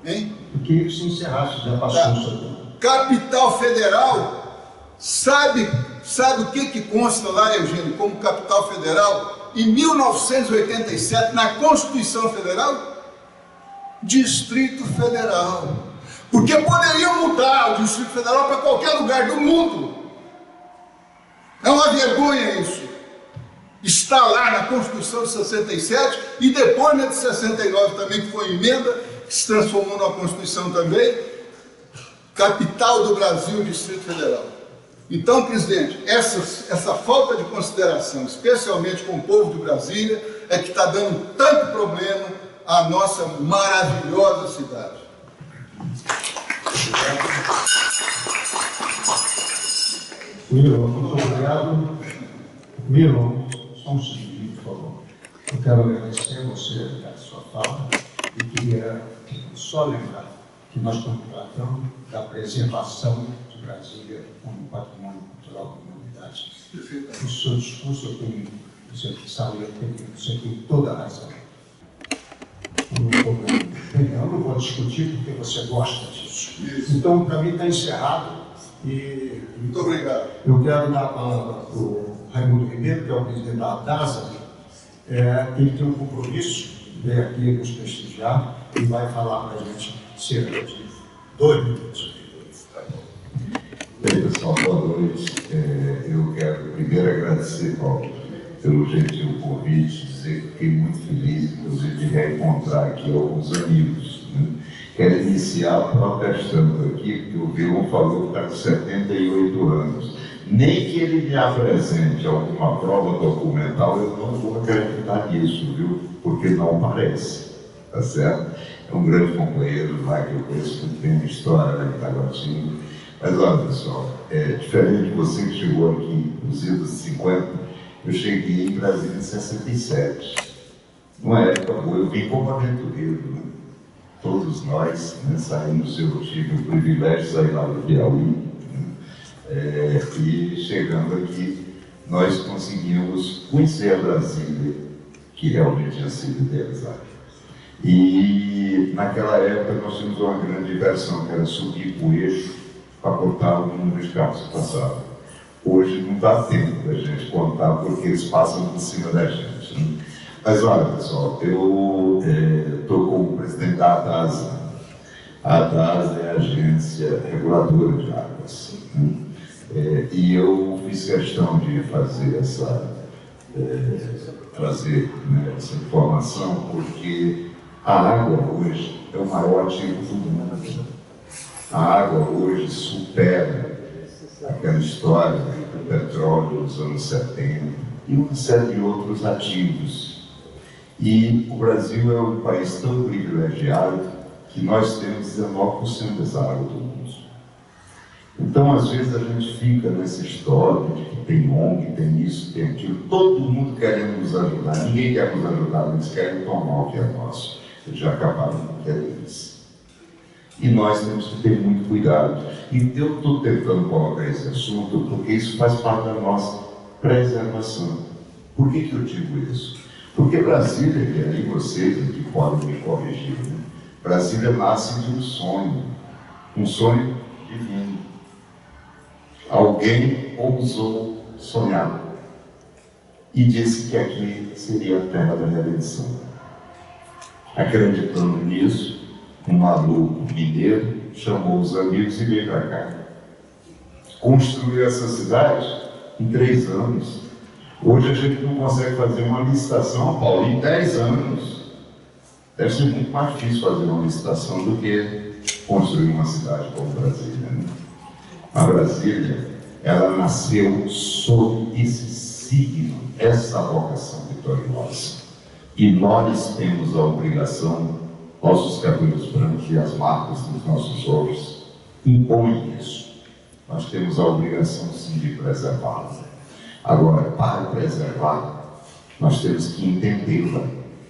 Hein? Porque se encerrasse, já passou. Capital federal, sabe o que consta lá, Eugênio, como capital federal? Em 1987, na Constituição Federal, Distrito Federal. Porque poderiam mudar o Distrito Federal para qualquer lugar do mundo. É uma vergonha isso. Está lá na Constituição de 67 e depois na de 69 também, que foi emenda, que se transformou numa Constituição também, capital do Brasil, Distrito Federal. Então, presidente, essa falta de consideração, especialmente com o povo de Brasília, é que está dando tanto problema à nossa maravilhosa cidade. Miro, muito obrigado. Miro, só um segundo, por favor. Eu quero agradecer a você pela sua fala e queria só lembrar que nós estamos tratando da preservação de Brasília como patrimônio cultural da humanidade. O seu discurso, você sabe, você tem toda a razão. Eu não vou discutir porque você gosta disso. Então, para mim, está encerrado E Muito obrigado. eu quero dar a palavra para o Raimundo Ribeiro, que é o presidente da DASA. Ele tem um compromisso, veio aqui nos prestigiar e vai falar para a gente cerca de 2 minutos. Bem, pessoal, boa noite. Eu quero primeiro agradecer, Paulo, pelo gentil convite, dizer que fiquei muito feliz, inclusive, de reencontrar aqui alguns amigos. Né? Quero iniciar protestando aqui, porque o Vilão falou que está com 78 anos. Nem que ele me apresente alguma prova documental, eu não vou acreditar nisso, viu? Porque não parece, tá certo? É um grande companheiro lá que eu conheço, que tem uma história lá em Taguatinga. Mas olha, pessoal, diferente de você que chegou aqui nos idos 50, eu cheguei em Brasília em 67. Numa época boa, eu vim como aventureiro, né? Todos nós, né, saímos, eu tive o privilégio de sair lá do Piauí, né? E chegando aqui, nós conseguimos conhecer a Brasília, que realmente tinha sido idealizada. E naquela época nós tínhamos uma grande diversão, que era subir o eixo para contar o número de carros que passavam. Hoje não dá tempo da gente contar, porque eles passam por cima da gente, né? Mas olha, pessoal, eu estou como presidente da ADASA. A ADASA é a Agência Reguladora de Águas, né? E eu fiz questão de fazer trazer, né, essa informação, porque a água hoje é o maior ativo do mundo. A água hoje supera aquela história do petróleo dos anos 70 e uma série de outros ativos. E o Brasil é um país tão privilegiado que nós temos 19% dessa água do mundo. Então, às vezes, a gente fica nessa história de que tem ONG, tem isso, tem aquilo, todo mundo querendo nos ajudar, ninguém quer nos ajudar, eles querem tomar o que é nosso. Eles já acabaram com o que é deles. E nós temos que ter muito cuidado. E eu estou tentando colocar esse assunto porque isso faz parte da nossa preservação. Por que eu digo isso? Porque Brasília, e aí vocês que podem me corrigir, né? Brasília nasce de um sonho divino. Alguém ousou sonhar e disse que aqui seria a terra da redenção. Acreditando nisso, um maluco mineiro chamou os amigos e veio para cá. Construiu essa cidade em 3 anos. Hoje a gente não consegue fazer uma licitação, Paulo, em 10 anos. Deve ser muito mais difícil fazer uma licitação do que construir uma cidade como Brasília, né? A Brasília, ela nasceu sob esse signo, essa vocação vitoriosa. E nós temos a obrigação, nossos cabelos brancos e as marcas dos nossos olhos impõem isso. Nós temos a obrigação, sim, de preservá-la. Agora, para preservar, nós temos que entendê-la,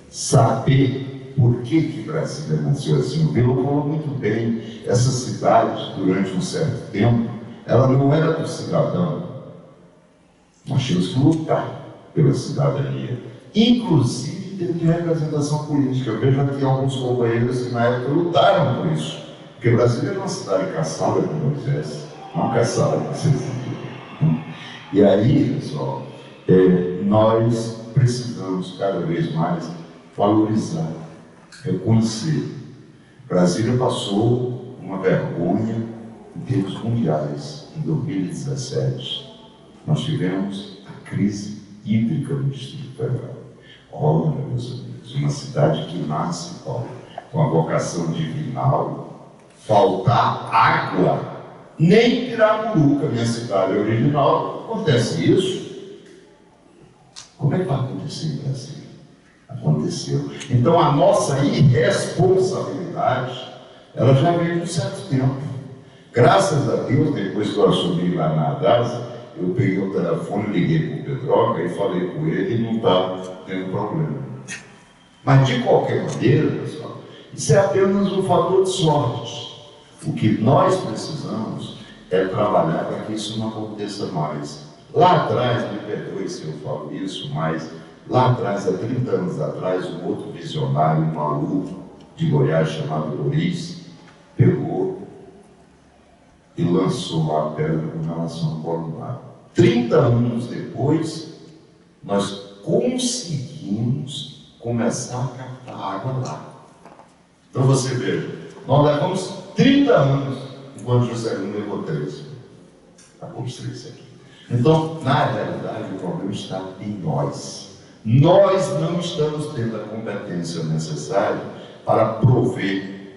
saber por que Brasília nasceu assim. O Belo falou muito bem, essa cidade, durante um certo tempo, ela não era do cidadão. Nós tínhamos que lutar pela cidadania, inclusive teve representação política. Eu vejo aqui alguns companheiros que na época lutaram por isso, porque Brasília era uma cidade caçada, como eu dissesse, não caçada, como vocês viram. E aí, pessoal, nós precisamos cada vez mais valorizar, reconhecer. Brasília passou uma vergonha em termos mundiais. Em 2017, nós tivemos a crise hídrica no Distrito Federal. Olha, meus amigos, uma cidade que nasce, Paulo, com a vocação divinal, faltar água. Nem Piramuruca, minha cidade original, acontece isso. Como é que vai acontecer em Brasília? Aconteceu. Então a nossa irresponsabilidade, ela já veio de um certo tempo. Graças a Deus, depois que eu assumi lá na ADASA, eu peguei o telefone, liguei para o Pedroca e falei com ele e não está tendo problema. Mas de qualquer maneira, pessoal, isso é apenas um fator de sorte. O que nós precisamos é trabalhar para que isso não aconteça mais. Lá atrás, me perdoe se eu falo isso, mas lá atrás, há 30 anos atrás, um outro visionário, um maluco de Goiás chamado Luiz, pegou e lançou a pedra com relação ao Corumbá. 30 anos depois, nós conseguimos começar a captar água lá. Então você veja, nós levamos 30 anos, enquanto Juscelino levou 13 para construir isso aqui. Então, na realidade, o problema está em nós. Nós não estamos tendo a competência necessária para prover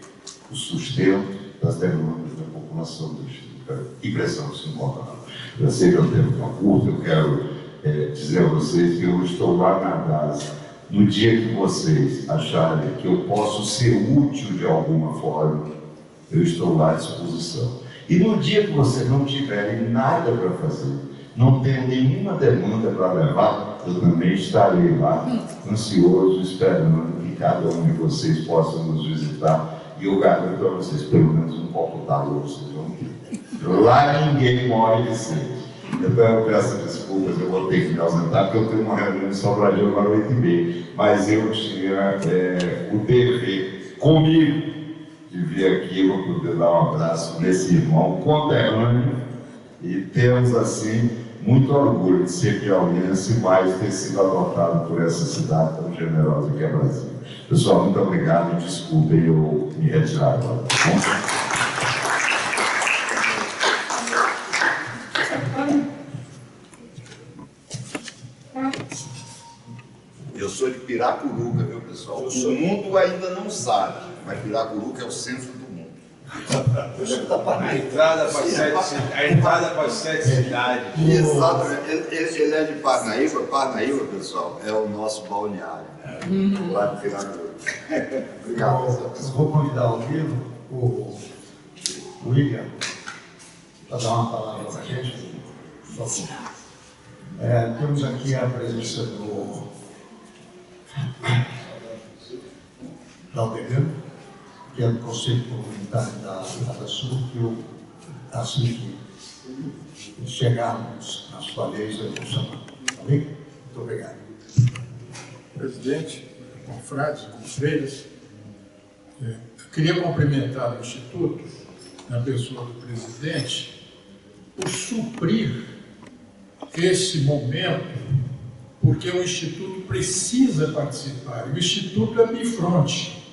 o sustento das demandas da população do Distrito. E precisamos se encontrar. Eu sei que eu tenho tempo curto, eu quero dizer a vocês que eu estou lá na base. No dia que vocês acharem que eu posso ser útil de alguma forma, eu estou lá à disposição. E no dia que vocês não tiverem nada para fazer, não tenham nenhuma demanda para levar, eu também estarei lá, ansioso, esperando que cada um de vocês possa nos visitar. E eu garanto a vocês, pelo menos um copo d'água vocês vão ter. Lá ninguém morre de sede. Então eu peço desculpas, eu vou ter que me ausentar, porque eu tenho uma reunião em Sobradinho agora 8h30. Mas eu tinha o dever comigo de vir aqui para poder dar um abraço nesse irmão conterrâneo. E temos, assim, muito orgulho de ser piauiense e mais ter sido adotado por essa cidade tão generosa que é Brasília. Pessoal, muito obrigado e desculpem eu me retirar agora. Eu sou de Piracuruca, viu, pessoal? O mundo ainda não sabe, mas Piracuruca é o centro do mundo. A entrada para as 7 cidades. Exatamente. Ele é de Parnaíba. Parnaíba, pessoal, é o nosso balneário. Lá de Piracuruca. Obrigado, pessoal. Eu vou convidar o livro, o William, para dar uma palavra para a gente. Temos aqui a presença do Aldegan, que é do Conselho Comunitário da África Sul, que assim que chegarmos na sua vez, eu vou chamar. Tá bem? Muito obrigado. Presidente, confrades, conselheiros, eu queria cumprimentar o Instituto, na pessoa do presidente, por suprir esse momento, porque o Instituto precisa participar. O Instituto é bifronte.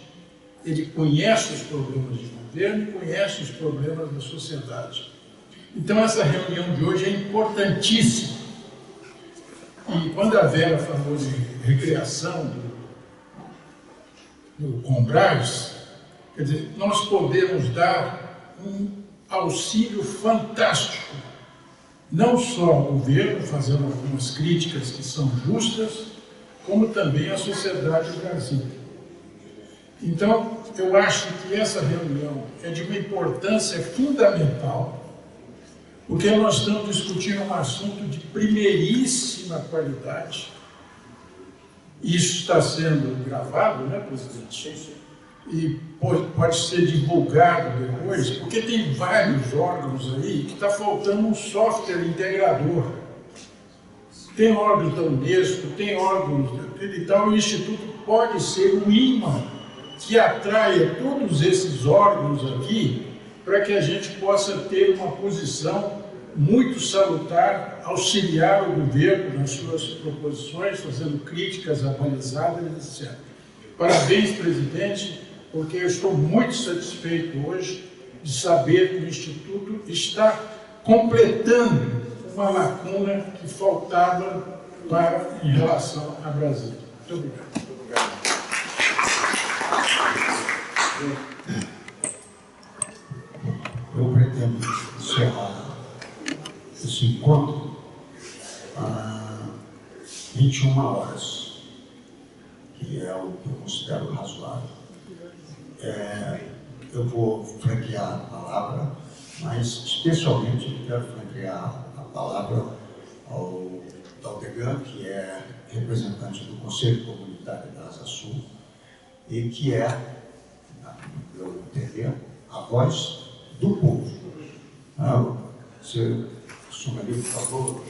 Ele conhece os problemas de governo e conhece os problemas da sociedade. Então, essa reunião de hoje é importantíssima. E quando a Vera falou de recriação do Combrás, quer dizer, nós podemos dar um auxílio fantástico, não só ao governo, fazendo algumas críticas que são justas, como também à sociedade brasileira. Então, eu acho que essa reunião é de uma importância fundamental, porque nós estamos discutindo um assunto de primeiríssima qualidade. Isso está sendo gravado, né, presidente? E pode ser divulgado depois, porque tem vários órgãos aí que está faltando um software integrador. Tem órgãos da Unesco, tem órgãos e tal, o Instituto pode ser um imã que atraia todos esses órgãos aqui para que a gente possa ter uma posição muito salutar, auxiliar o governo nas suas proposições, fazendo críticas abalizadas, etc. Parabéns, presidente, porque eu estou muito satisfeito hoje de saber que o Instituto está completando uma lacuna que faltava em relação a Brasília. Muito obrigado. Eu pretendo encerrar esse encontro às 21 horas, que é o que eu considero razoável. Eu vou franquear a palavra, mas especialmente eu quero franquear a palavra ao Aldegan, que é representante do Conselho Comunitário da Asa Sul e que é, no meu entender, a voz do povo. Você assuma ali, por favor.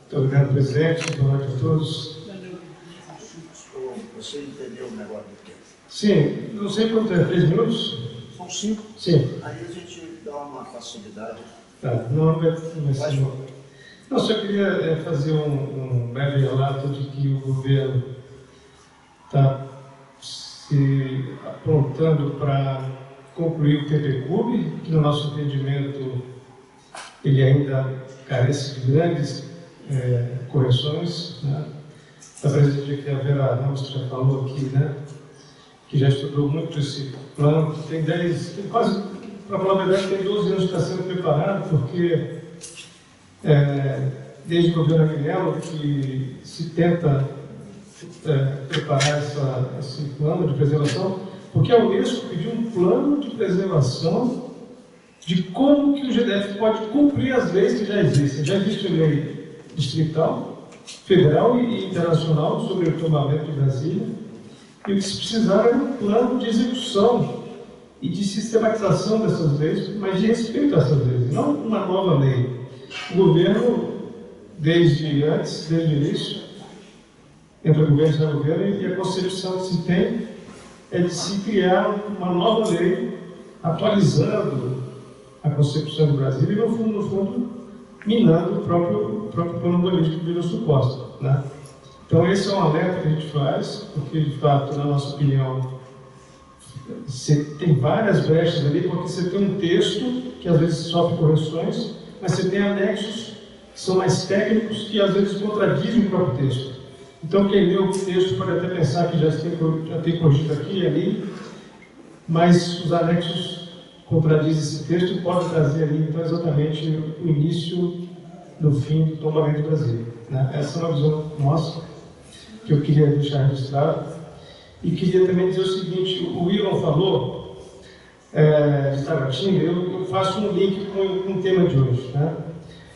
Muito obrigado, presidente. Boa noite a todos. Você entendeu o negócio do tempo? Sim, não sei quanto é, 3 minutos? São 5. Sim. Aí a gente dá uma facilidade. Tá, não vai ser. Não, só queria fazer um breve relato de que o governo está se aprontando para concluir o PPCub, que no nosso entendimento ele ainda carece de grandes correções, né? A presidente aqui, a Vera Ramos, já falou aqui, né? Que já estudou muito esse plano, tem quase, para falar a verdade, tem 12 anos que está sendo preparado, porque desde o governo Aguilera que se tenta preparar esse plano de preservação, porque a Unesco pediu um plano de preservação de como que o GDF pode cumprir as leis que já existem. Já existe lei distrital, federal e internacional sobre o tombamento de Brasília, e o que se precisava era um plano de execução e de sistematização dessas leis, mas de respeito a essas leis, não uma nova lei. O governo, desde o início, entre o governo e o governo, e a concepção que se tem é de se criar uma nova lei, atualizando a concepção do Brasil e, no fundo, minando o próprio plano político de Wilson Costa, né? Então, esse é um alerta que a gente faz, porque, de fato, na nossa opinião, você tem várias brechas ali, porque você tem um texto que às vezes sofre correções, mas você tem anexos que são mais técnicos que às vezes contradizem o próprio texto. Então, quem lê o texto pode até pensar que já tem corrigido aqui e ali, mas os anexos contradizem esse texto e podem trazer ali, então, exatamente o início do fim do tombamento do Brasil, né? Essa é uma visão nossa que eu queria deixar registrado. E queria também dizer o seguinte: o Wilson falou de Taguatinga, eu faço um link com o tema de hoje, né?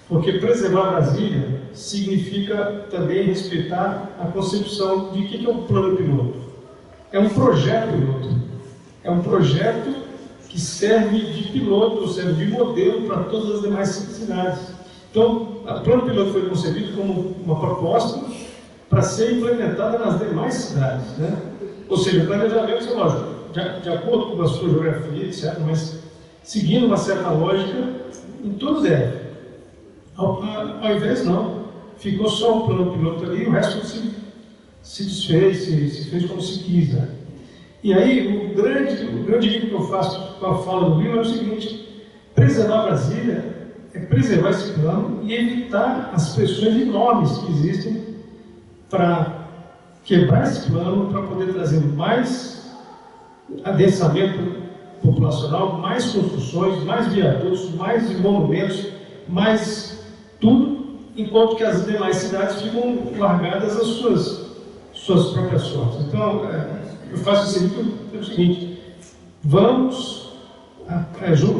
Porque preservar Brasília significa também respeitar a concepção de que é um plano piloto. É um projeto piloto. É um projeto que serve de piloto, serve de modelo para todas as demais cidades. Então, o plano piloto foi concebido como uma proposta para ser implementada nas demais cidades, né? Ou seja, o planejamento é lógico, de acordo com a sua geografia, etc., mas seguindo uma certa lógica em todo o DF. Ao invés, não. Ficou só o plano piloto ali e o resto se desfez, se fez como se quis, né? E aí, o grande link que eu faço com a fala do Rio é o seguinte: preservar Brasília é preservar esse plano e evitar as pressões enormes que existem para quebrar esse plano, para poder trazer mais adensamento populacional, mais construções, mais viadutos, mais monumentos, mais tudo, enquanto que as demais cidades ficam largadas às suas próprias sortes. Então, eu faço esse link pelo seguinte: vamos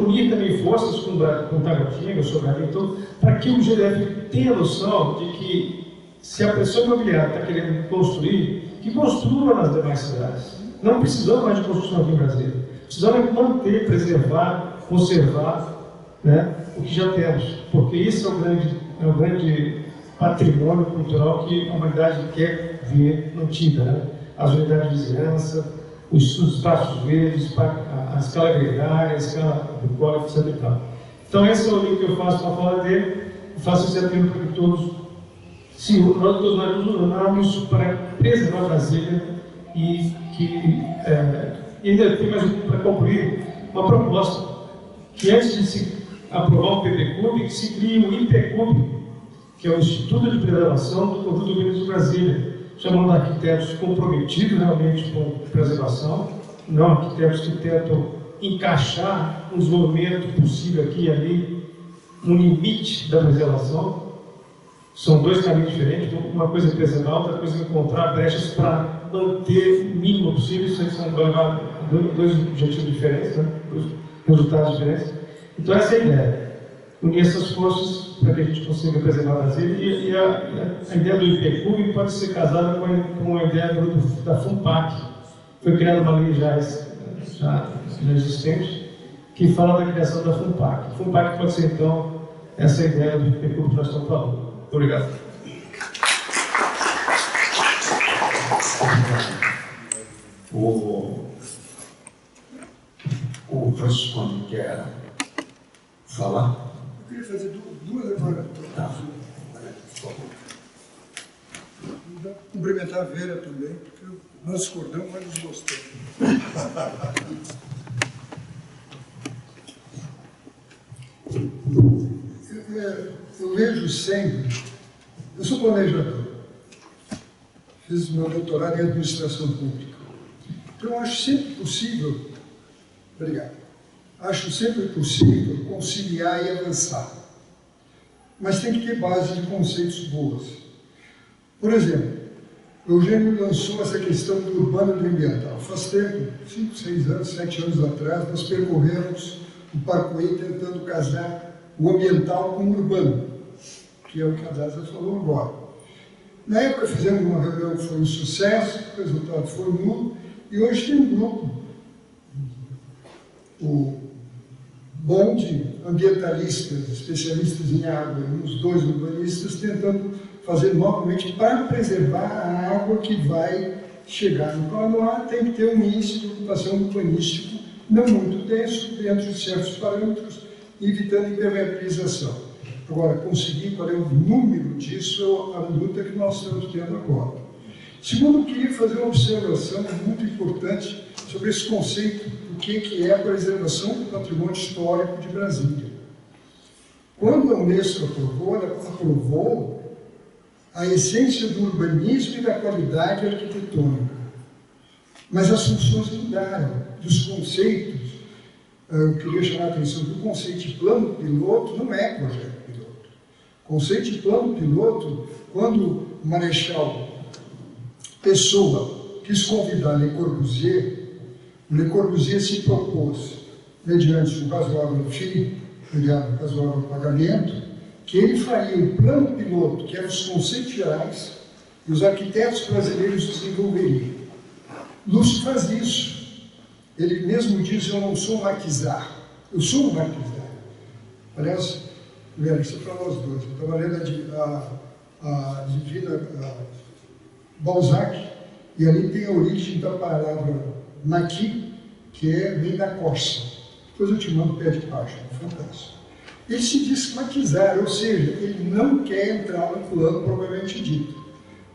unir também forças com Taguatinga, Sobradinho, então, para que o GDF tenha noção de que, se a pressão imobiliária está querendo construir, que construa nas demais cidades. Não precisamos mais de construção aqui em Brasília. Precisamos manter, preservar, conservar, né, o que já temos, porque isso é o grande patrimônio cultural que a humanidade quer ver mantida, né? As unidades de vizinhança, os espaços verdes, a escala agregária, a escala bucólica, etc. Então, esse é o link que eu faço para falar dele. Eu faço esse apelo para que todos nós nos unamos para preservar Brasília e ainda tem mais para concluir uma proposta que, antes de se aprovar o PPCub, que se crie o IPCub, que é o Instituto de Preservação do Conjunto Urbanístico de Brasília, chamando arquitetos comprometidos realmente com preservação, não arquitetos que tentam encaixar um desenvolvimento possível aqui e ali, um limite da preservação. São dois caminhos diferentes, uma coisa é preservar, outra coisa é encontrar brechas para manter o mínimo possível. Isso aí são dois objetivos diferentes, né? Dois resultados diferentes. Então, essa é a ideia: unir essas forças para que a gente consiga preservar a Brasília. E a ideia do IPCub pode ser casada com a ideia da FUNPAC. Foi criada uma lei já existente que fala da criação da FUNPAC. A FUNPAC pode ser, então, essa ideia do IPCub que nós estamos falando. Muito obrigado. O Francisco quer falar? Eu queria fazer duas agora. Tá. Cumprimentar a Vera também, porque nós discordamos, mas nos gostamos. Eu vejo sempre, eu sou planejador, fiz meu doutorado em administração pública, então eu acho sempre possível, acho sempre possível conciliar e avançar, mas tem que ter base de conceitos boas. Por exemplo, o Eugênio lançou essa questão do urbano e do ambiental. Faz tempo, 5, 6 anos, 7 anos atrás, nós percorremos o Parkway tentando casar o ambiental com o urbano, que é o que a Daza falou agora. Na época fizemos uma reunião que foi um sucesso, o resultado foi nulo, e hoje tem um grupo, o bom de ambientalistas, especialistas em água, e uns 2 urbanistas tentando fazer novamente para preservar a água que vai chegar no Paranoá, tem que ter um índice de ocupação urbanístico não muito denso, dentro de certos parâmetros, evitando impermeabilização. Agora, conseguir qual é o número disso é a luta que nós estamos tendo agora. Segundo, eu queria fazer uma observação muito importante sobre esse conceito do que é a preservação do patrimônio histórico de Brasília. Quando a Unesco aprovou, ela aprovou a essência do urbanismo e da qualidade arquitetônica. Mas as funções mudaram, os conceitos. Eu queria chamar a atenção que o conceito de plano piloto não é projeto piloto. O conceito de plano piloto, quando o Marechal Pessoa quis convidar Le Corbusier se propôs, mediante um razoável razoável pagamento, que ele faria um plano piloto, que eram os conceitos gerais, e os arquitetos brasileiros desenvolveriam. Lúcio faz isso. Ele mesmo diz, eu não sou maquisar, eu sou um maquisar. Aliás, isso é para nós dois. Eu estava lendo a Divina Balzac, e ali tem a origem da palavra maqui, que vem da Corsa. Depois eu te mando o pé de página, fantástico. Ele se diz maquisar, ou seja, ele não quer entrar no plano propriamente dito.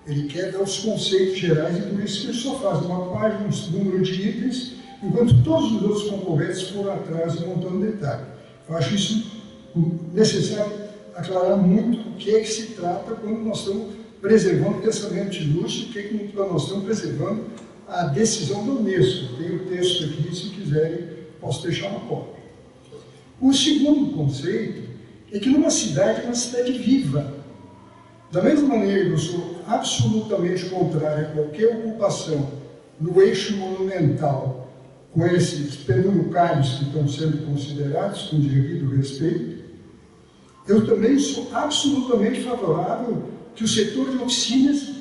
Ele quer dar os conceitos gerais, e por isso que ele só faz uma página, um número de itens, enquanto todos os outros concorrentes foram atrás e montando detalhe. Eu acho isso necessário aclarar muito o que é que se trata quando nós estamos preservando o pensamento de Lúcio, o que é que nós estamos preservando a decisão da Unesco. Tem o texto aqui, se quiserem, posso deixar uma cópia. O segundo conceito é que numa cidade é uma cidade viva. Da mesma maneira que eu sou absolutamente contrário a qualquer ocupação no eixo monumental com esses penuncários que estão sendo considerados com devido respeito, eu também sou absolutamente favorável que o setor de oficinas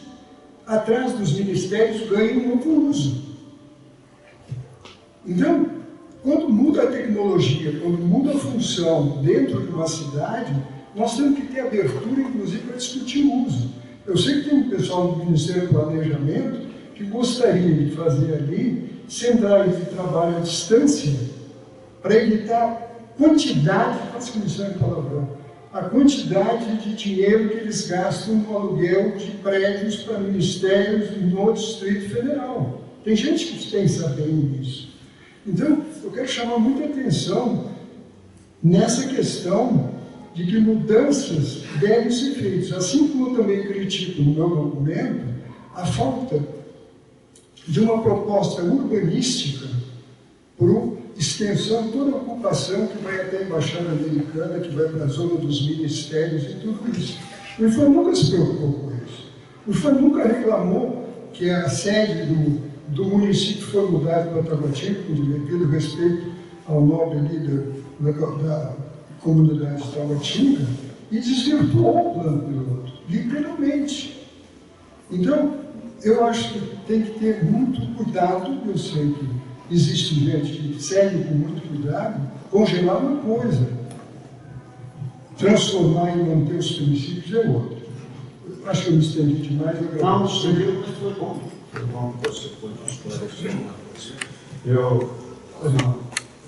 atrás dos ministérios ganhe um novo uso. Então, quando muda a tecnologia, quando muda a função dentro de uma cidade, nós temos que ter abertura, inclusive, para discutir o uso. Eu sei que tem um pessoal do Ministério do Planejamento que gostaria de fazer ali centrais de trabalho à distância para evitar quantidade, quase que me sai palavrão, a quantidade de dinheiro que eles gastam no aluguel de prédios para ministérios no Distrito Federal. Tem gente que pensa bem nisso. Então, eu quero chamar muita atenção nessa questão de que mudanças devem ser feitas. Assim como eu também critico no meu documento a falta de uma proposta urbanística por extensão, toda a ocupação que vai até a Embaixada Americana, que vai para a zona dos ministérios e tudo isso. O IFAM nunca se preocupou com isso. O IFAM nunca reclamou que a sede do município foi mudada para Taguatinga, com devido respeito ao nome ali da comunidade de Taguatinga, e desvirtuou o plano piloto, literalmente. Então, eu acho que tem que ter muito cuidado. Eu sei que existe gente que segue com muito cuidado, congelar uma coisa, transformar e manter os princípios é outra. Acho que eu me estendi demais. Não, seria, mas foi bom. Foi bom que você pôde esclarecer uma coisa. Eu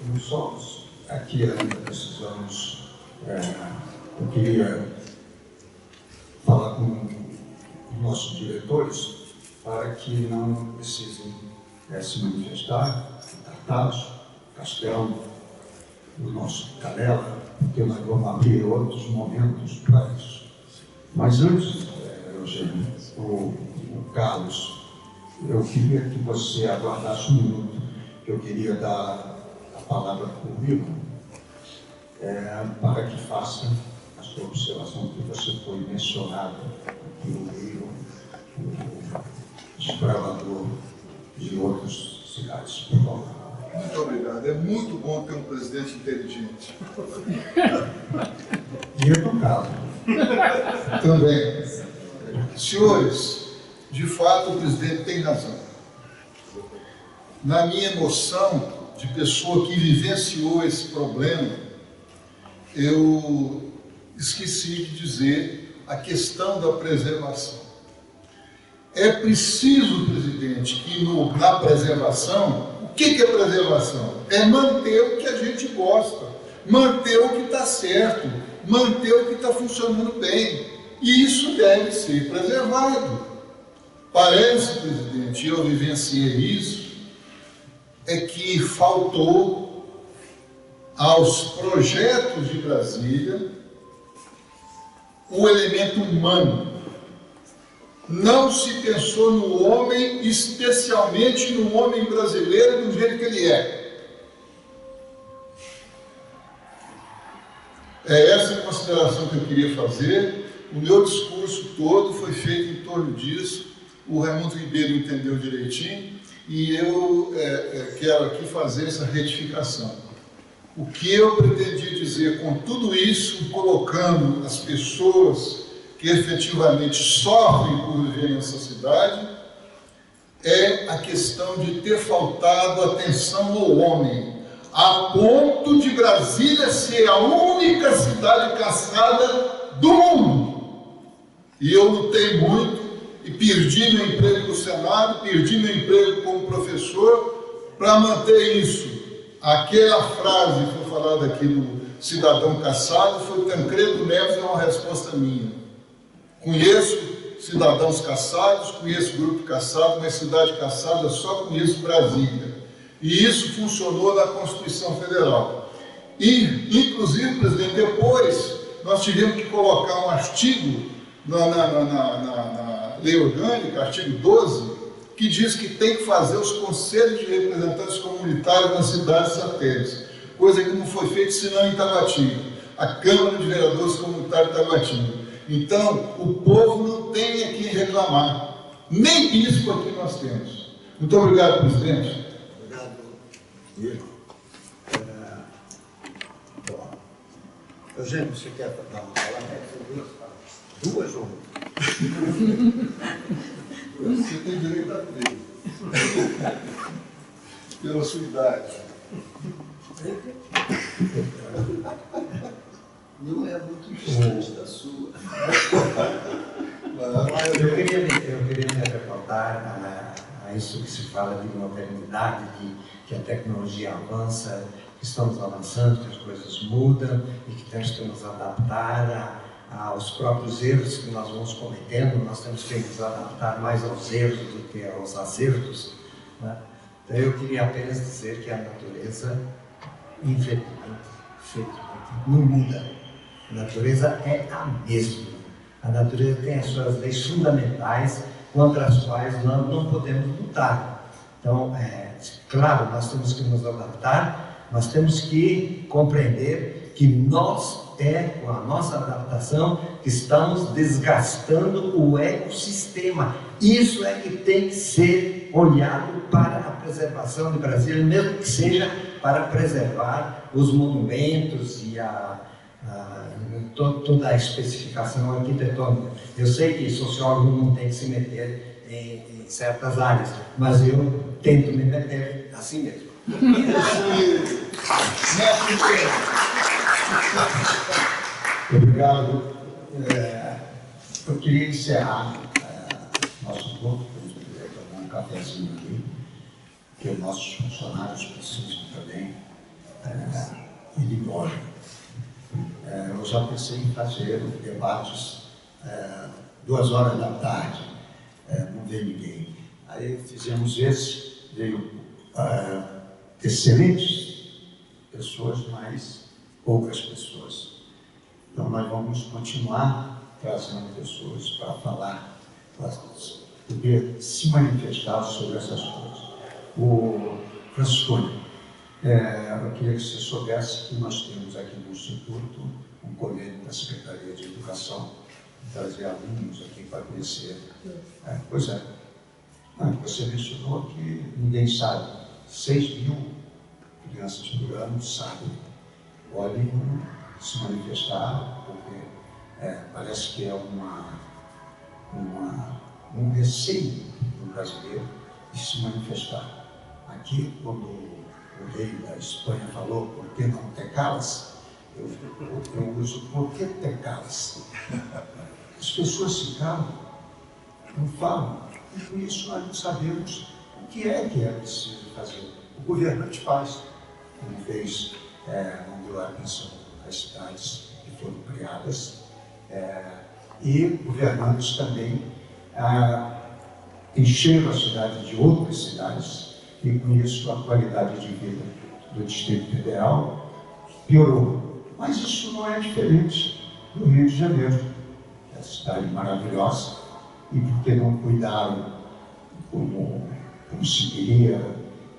não somos aqui ainda precisamos. Eu queria falar com os nossos diretores para que não precisem se manifestar, Tartaros, Castelo, o nosso Canela, porque nós vamos abrir outros momentos para isso. Mas antes, Eugênio, o Carlos, eu queria que você aguardasse um minuto, que eu queria dar a palavra para o Igor, para que faça a sua observação, que você foi mencionado aqui no Rio, o desbravador de outras cidades. Por favor. Muito obrigado. É muito bom ter um presidente inteligente. E educado. Também. Senhores, de fato o presidente tem razão. Na minha emoção de pessoa que vivenciou esse problema, eu esqueci de dizer a questão da preservação. É preciso, presidente, que na preservação, o que é preservação? É manter o que a gente gosta, manter o que está certo, manter o que está funcionando bem. E isso deve ser preservado. Parece, presidente, e eu vivenciei isso, é que faltou aos projetos de Brasília o elemento humano. Não se pensou no homem, especialmente no homem brasileiro, do jeito que ele é. É essa a consideração que eu queria fazer. O meu discurso todo foi feito em torno disso. O Raimundo Ribeiro entendeu direitinho e eu quero aqui fazer essa retificação. O que eu pretendi dizer com tudo isso, colocando as pessoas que efetivamente sofrem por viver nessa cidade, é a questão de ter faltado atenção ao homem, a ponto de Brasília ser a única cidade caçada do mundo. E eu lutei muito e perdi meu emprego no Senado, perdi meu emprego como professor para manter isso. Aquela frase que foi falada aqui do cidadão caçado foi Tancredo Neves, é uma resposta minha. Conheço cidadãos caçados, conheço grupo caçado, mas cidade caçada só conheço Brasília. E isso funcionou na Constituição Federal. E, inclusive, presidente, depois nós tivemos que colocar um artigo na lei orgânica, artigo 12, que diz que tem que fazer os conselhos de representantes comunitários nas cidades satélites, coisa que não foi feita senão em Taguatinga, a Câmara de Vereadores Comunitários de Taguatinga. Então, o povo não tem a quem reclamar, nem bispo aqui nós temos. Muito obrigado, presidente. Obrigado, Igor. Eugênio, você quer dar uma palavra? Duas ou uma? Você tem direito a três. Pela sua idade. Não é muito distante da sua. Eu queria me reportar a isso que se fala de modernidade, que a tecnologia avança, que estamos avançando, que as coisas mudam e que temos que nos adaptar aos próprios erros que nós vamos cometendo. Nós temos que nos adaptar mais aos erros do que aos acertos, né? Então eu queria apenas dizer que a natureza, infelizmente, não muda. A natureza é a mesma. A natureza tem as suas leis fundamentais contra as quais nós não podemos lutar. Então, claro, nós temos que nos adaptar, mas temos que compreender que nós, com a nossa adaptação, estamos desgastando o ecossistema. Isso é que tem que ser olhado para a preservação de Brasília, mesmo que seja para preservar os monumentos e toda a especificação arquitetônica. Eu sei que sociólogo não tem que se meter em certas áreas, mas eu tento me meter assim mesmo. Obrigado. Eu queria encerrar nosso encontro, a gente poderia tomar um cafezinho aqui, que os nossos funcionários precisam também ir embora. Eu já pensei em fazer debates 2 horas da tarde, não veio ninguém. Aí fizemos esse, veio excelentes pessoas, mas poucas pessoas. Então nós vamos continuar trazendo pessoas para falar, para poder se manifestar sobre essas coisas. O Francisco, eu queria que você soubesse que nós temos aqui no Instituto um convênio da Secretaria de Educação, trazer alunos aqui para conhecer. Pois é, você mencionou que ninguém sabe, 6.000 crianças por ano sabem, podem se manifestar, porque parece que é um receio do brasileiro de se manifestar. Aqui, quando o rei da Espanha falou, por que não te calas? Eu uso, por que te calas? As pessoas se calam, não falam, e por isso nós não sabemos o que é preciso fazer. O governante faz, como fez, não deu atenção às cidades que foram criadas, e governantes também encheram a cidade de outras cidades, e com isso a qualidade de vida do Distrito Federal piorou. Mas isso não é diferente do Rio de Janeiro, é uma cidade maravilhosa, e porque não cuidaram como se queria,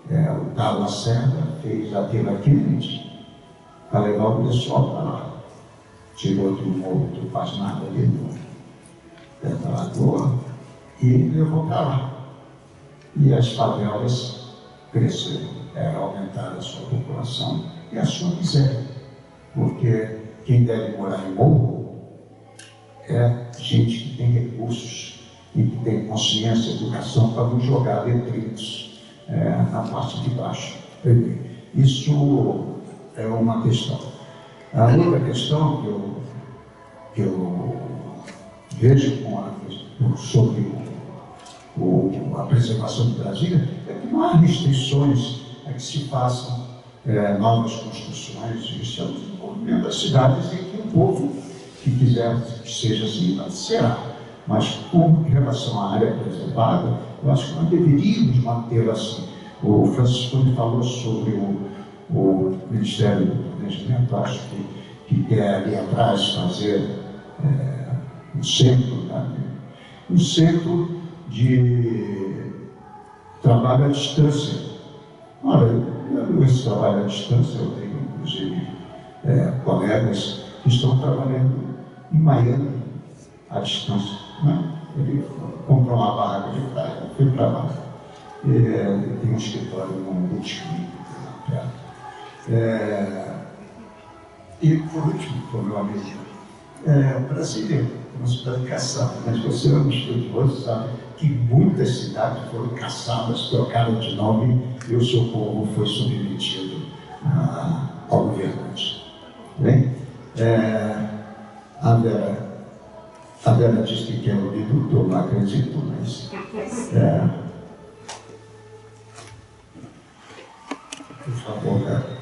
o Carlos Lacerda fez a Vila Kennedy para levar o pessoal para lá. Tirou do morro, não faz nada ali da lagoa e levou para lá. E as favelas cresceram, aumentaram a sua população e a sua miséria. Porque quem deve morar em morro é gente que tem recursos e que tem consciência, educação para não jogar detritos na parte de baixo. Isso é uma questão. A outra questão que eu vejo sobre a preservação de Brasília é que não há restrições a que se façam novas construções. Isso é o desenvolvimento das cidades e que o povo que quiser que seja assim, será. Mas, com relação à área preservada, eu acho que nós deveríamos manter assim. O Francisco falou sobre o Ministério do Planejamento, acho que quer ali atrás fazer um centro de trabalho à distância. Olha, esse trabalho à distância, eu tenho inclusive colegas que estão trabalhando em Miami à distância. Ele comprou uma vaga de praia, foi para lá. Tem um escritório no Boutique lá perto. E por último, o meu amigo, Brasília é uma cidade caçada, mas você é um estudioso, sabe que muitas cidades foram caçadas, trocaram de nome e o seu povo foi submetido ao governante. Bem, a Vera disse que quer ouvir do doutor, não acredito, mas por favor, Vera.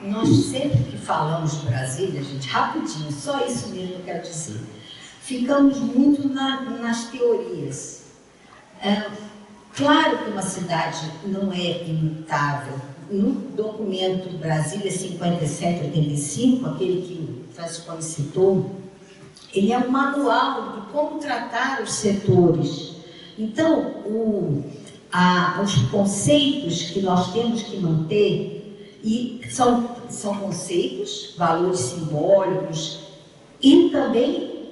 Nós sempre que falamos de Brasília, gente, rapidinho, só isso mesmo que eu quero dizer, ficamos muito nas teorias. Claro que uma cidade não é imutável. No documento Brasília 5785, aquele que o Francisco citou, ele é um manual de como tratar os setores. Então, os conceitos que nós temos que manter, e são conceitos, valores simbólicos, e também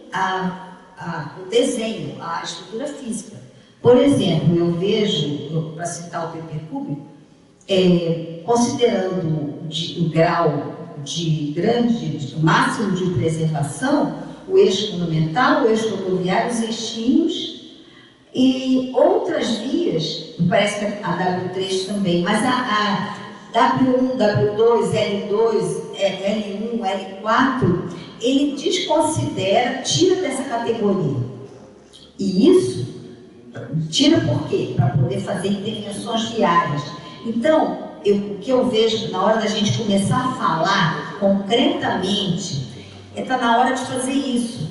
o desenho, a estrutura física. Por exemplo, eu vejo, para citar o PP Cúbico, considerando o grau de máximo de preservação, o eixo monumental, o eixo rodoviário, os eixinhos e outras vias, parece que a W3 também, mas a W1, W2, L2, L1, L4, ele desconsidera, tira dessa categoria. E isso tira por quê? Para poder fazer intervenções viárias. Então, o que eu vejo na hora da gente começar a falar concretamente, está na hora de fazer isso.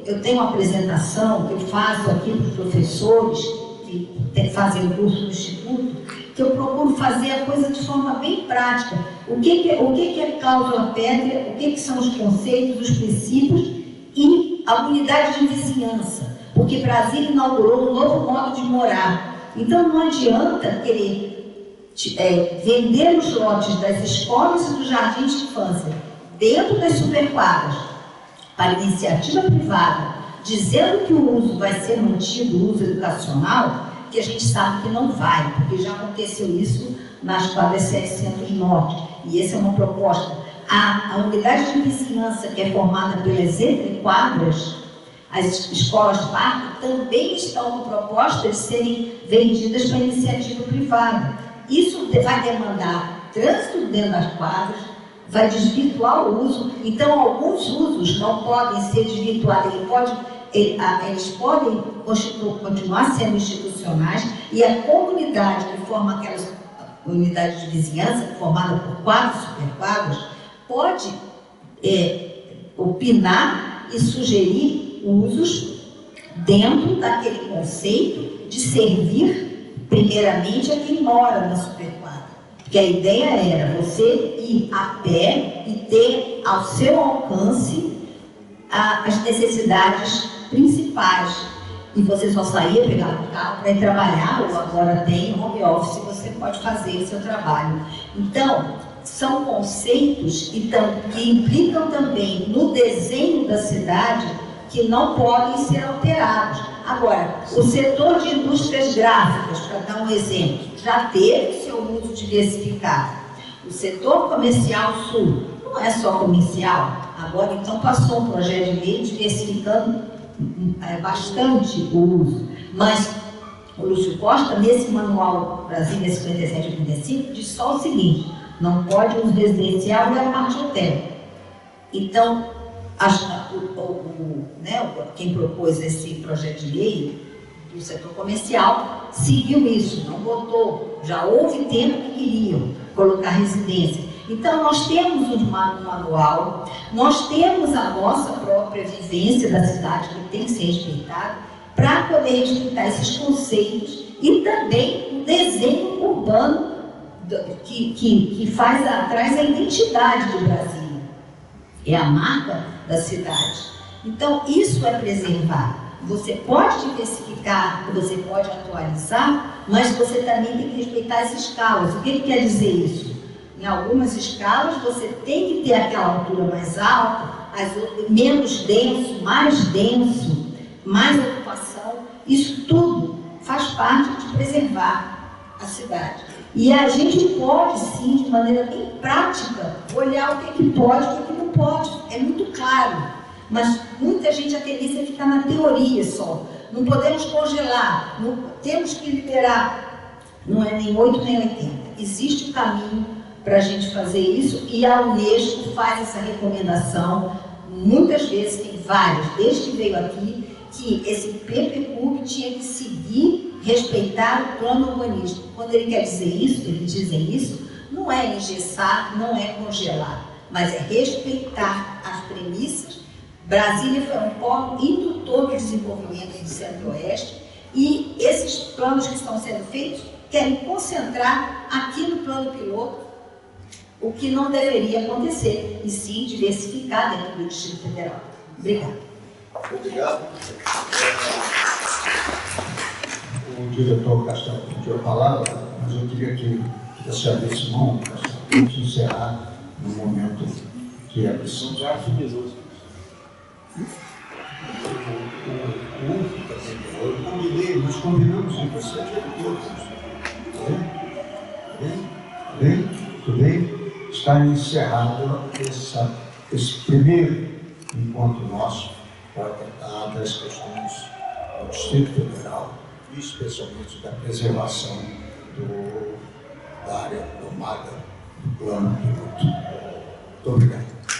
Eu tenho uma apresentação que eu faço aqui para os professores que fazem o curso do Instituto, que eu procuro fazer a coisa de forma bem prática. O que é cláusula pétrea, o que são os conceitos, os princípios e a unidade de vizinhança. Porque Brasília inaugurou um novo modo de morar. Então não adianta querer vender os lotes das escolas e dos jardins de infância dentro das superquadras para iniciativa privada, dizendo que o uso vai ser mantido, o uso educacional, que a gente sabe que não vai, porque já aconteceu isso nas quadras 700 Norte, e essa é uma proposta. A unidade de vizinhança, que é formada pelas entrequadras, as escolas parque, também estão com proposta de serem vendidas para iniciativa privada. Isso vai demandar trânsito dentro das quadras, vai desvirtuar o uso. Então, alguns usos não podem ser desvirtuados, eles podem continuar sendo institucionais, e a comunidade que forma aquelas unidades de vizinhança, formada por quadras, superquadras, pode opinar e sugerir usos dentro daquele conceito de servir, primeiramente, a quem mora na superquadra. Porque a ideia era você ir a pé e ter ao seu alcance as necessidades principais. E você só saía, pegava o carro para ir trabalhar, ou agora tem home office, você pode fazer o seu trabalho. Então, são conceitos que implicam também no desenho da cidade que não podem ser alterados. Agora, o setor de indústrias gráficas, para dar um exemplo, já teve seu uso diversificado. O setor comercial sul não é só comercial, agora então passou um projeto de lei diversificando bastante o uso. Mas o Lúcio Costa, nesse manual Brasília 5785, diz só o seguinte: não pode uso residencial e a parte hotel. Então, quem propôs esse projeto de lei do setor comercial seguiu isso, não botou. Já houve tempo que queriam colocar residência. Então, nós temos um manual, nós temos a nossa própria vivência da cidade, que tem que ser respeitada, para poder respeitar esses conceitos, e também o desenho urbano que traz a identidade do Brasil. É a marca da cidade. Então, isso é preservar. Você pode diversificar, você pode atualizar, mas você também tem que respeitar as escalas. O que quer dizer isso? Em algumas escalas, você tem que ter aquela altura mais alta, menos denso, mais ocupação. Isso tudo faz parte de preservar a cidade. E a gente pode, sim, de maneira bem prática, olhar o que pode e o que não pode. É muito claro. Mas muita gente, a tendência é ficar na teoria só. Não podemos congelar, temos que liberar. Não é nem 8 nem 80. Existe um caminho para a gente fazer isso, e a Unesco faz essa recomendação. Muitas vezes, tem várias, desde que veio aqui, que esse PPCUB tinha que seguir, respeitar o plano urbanístico. Quando ele quer dizer isso, eles dizem isso, não é engessar, não é congelar, mas é respeitar as premissas. Brasília foi um polo indutor do desenvolvimento do Centro-Oeste, e esses planos que estão sendo feitos querem concentrar aqui no plano piloto o que não deveria acontecer, e sim diversificar dentro do Distrito Federal. Obrigada. Obrigado. O diretor Castelo pediu a palavra, mas eu queria que você abrisse mão, Castelo, para encerrar no momento que é preciso. Já finalizou. Nós combinamos com você. Tudo bem? Está encerrado esse primeiro encontro nosso para tratar das questões do Distrito Federal, e especialmente da preservação da área domada do plano piloto. Muito obrigado.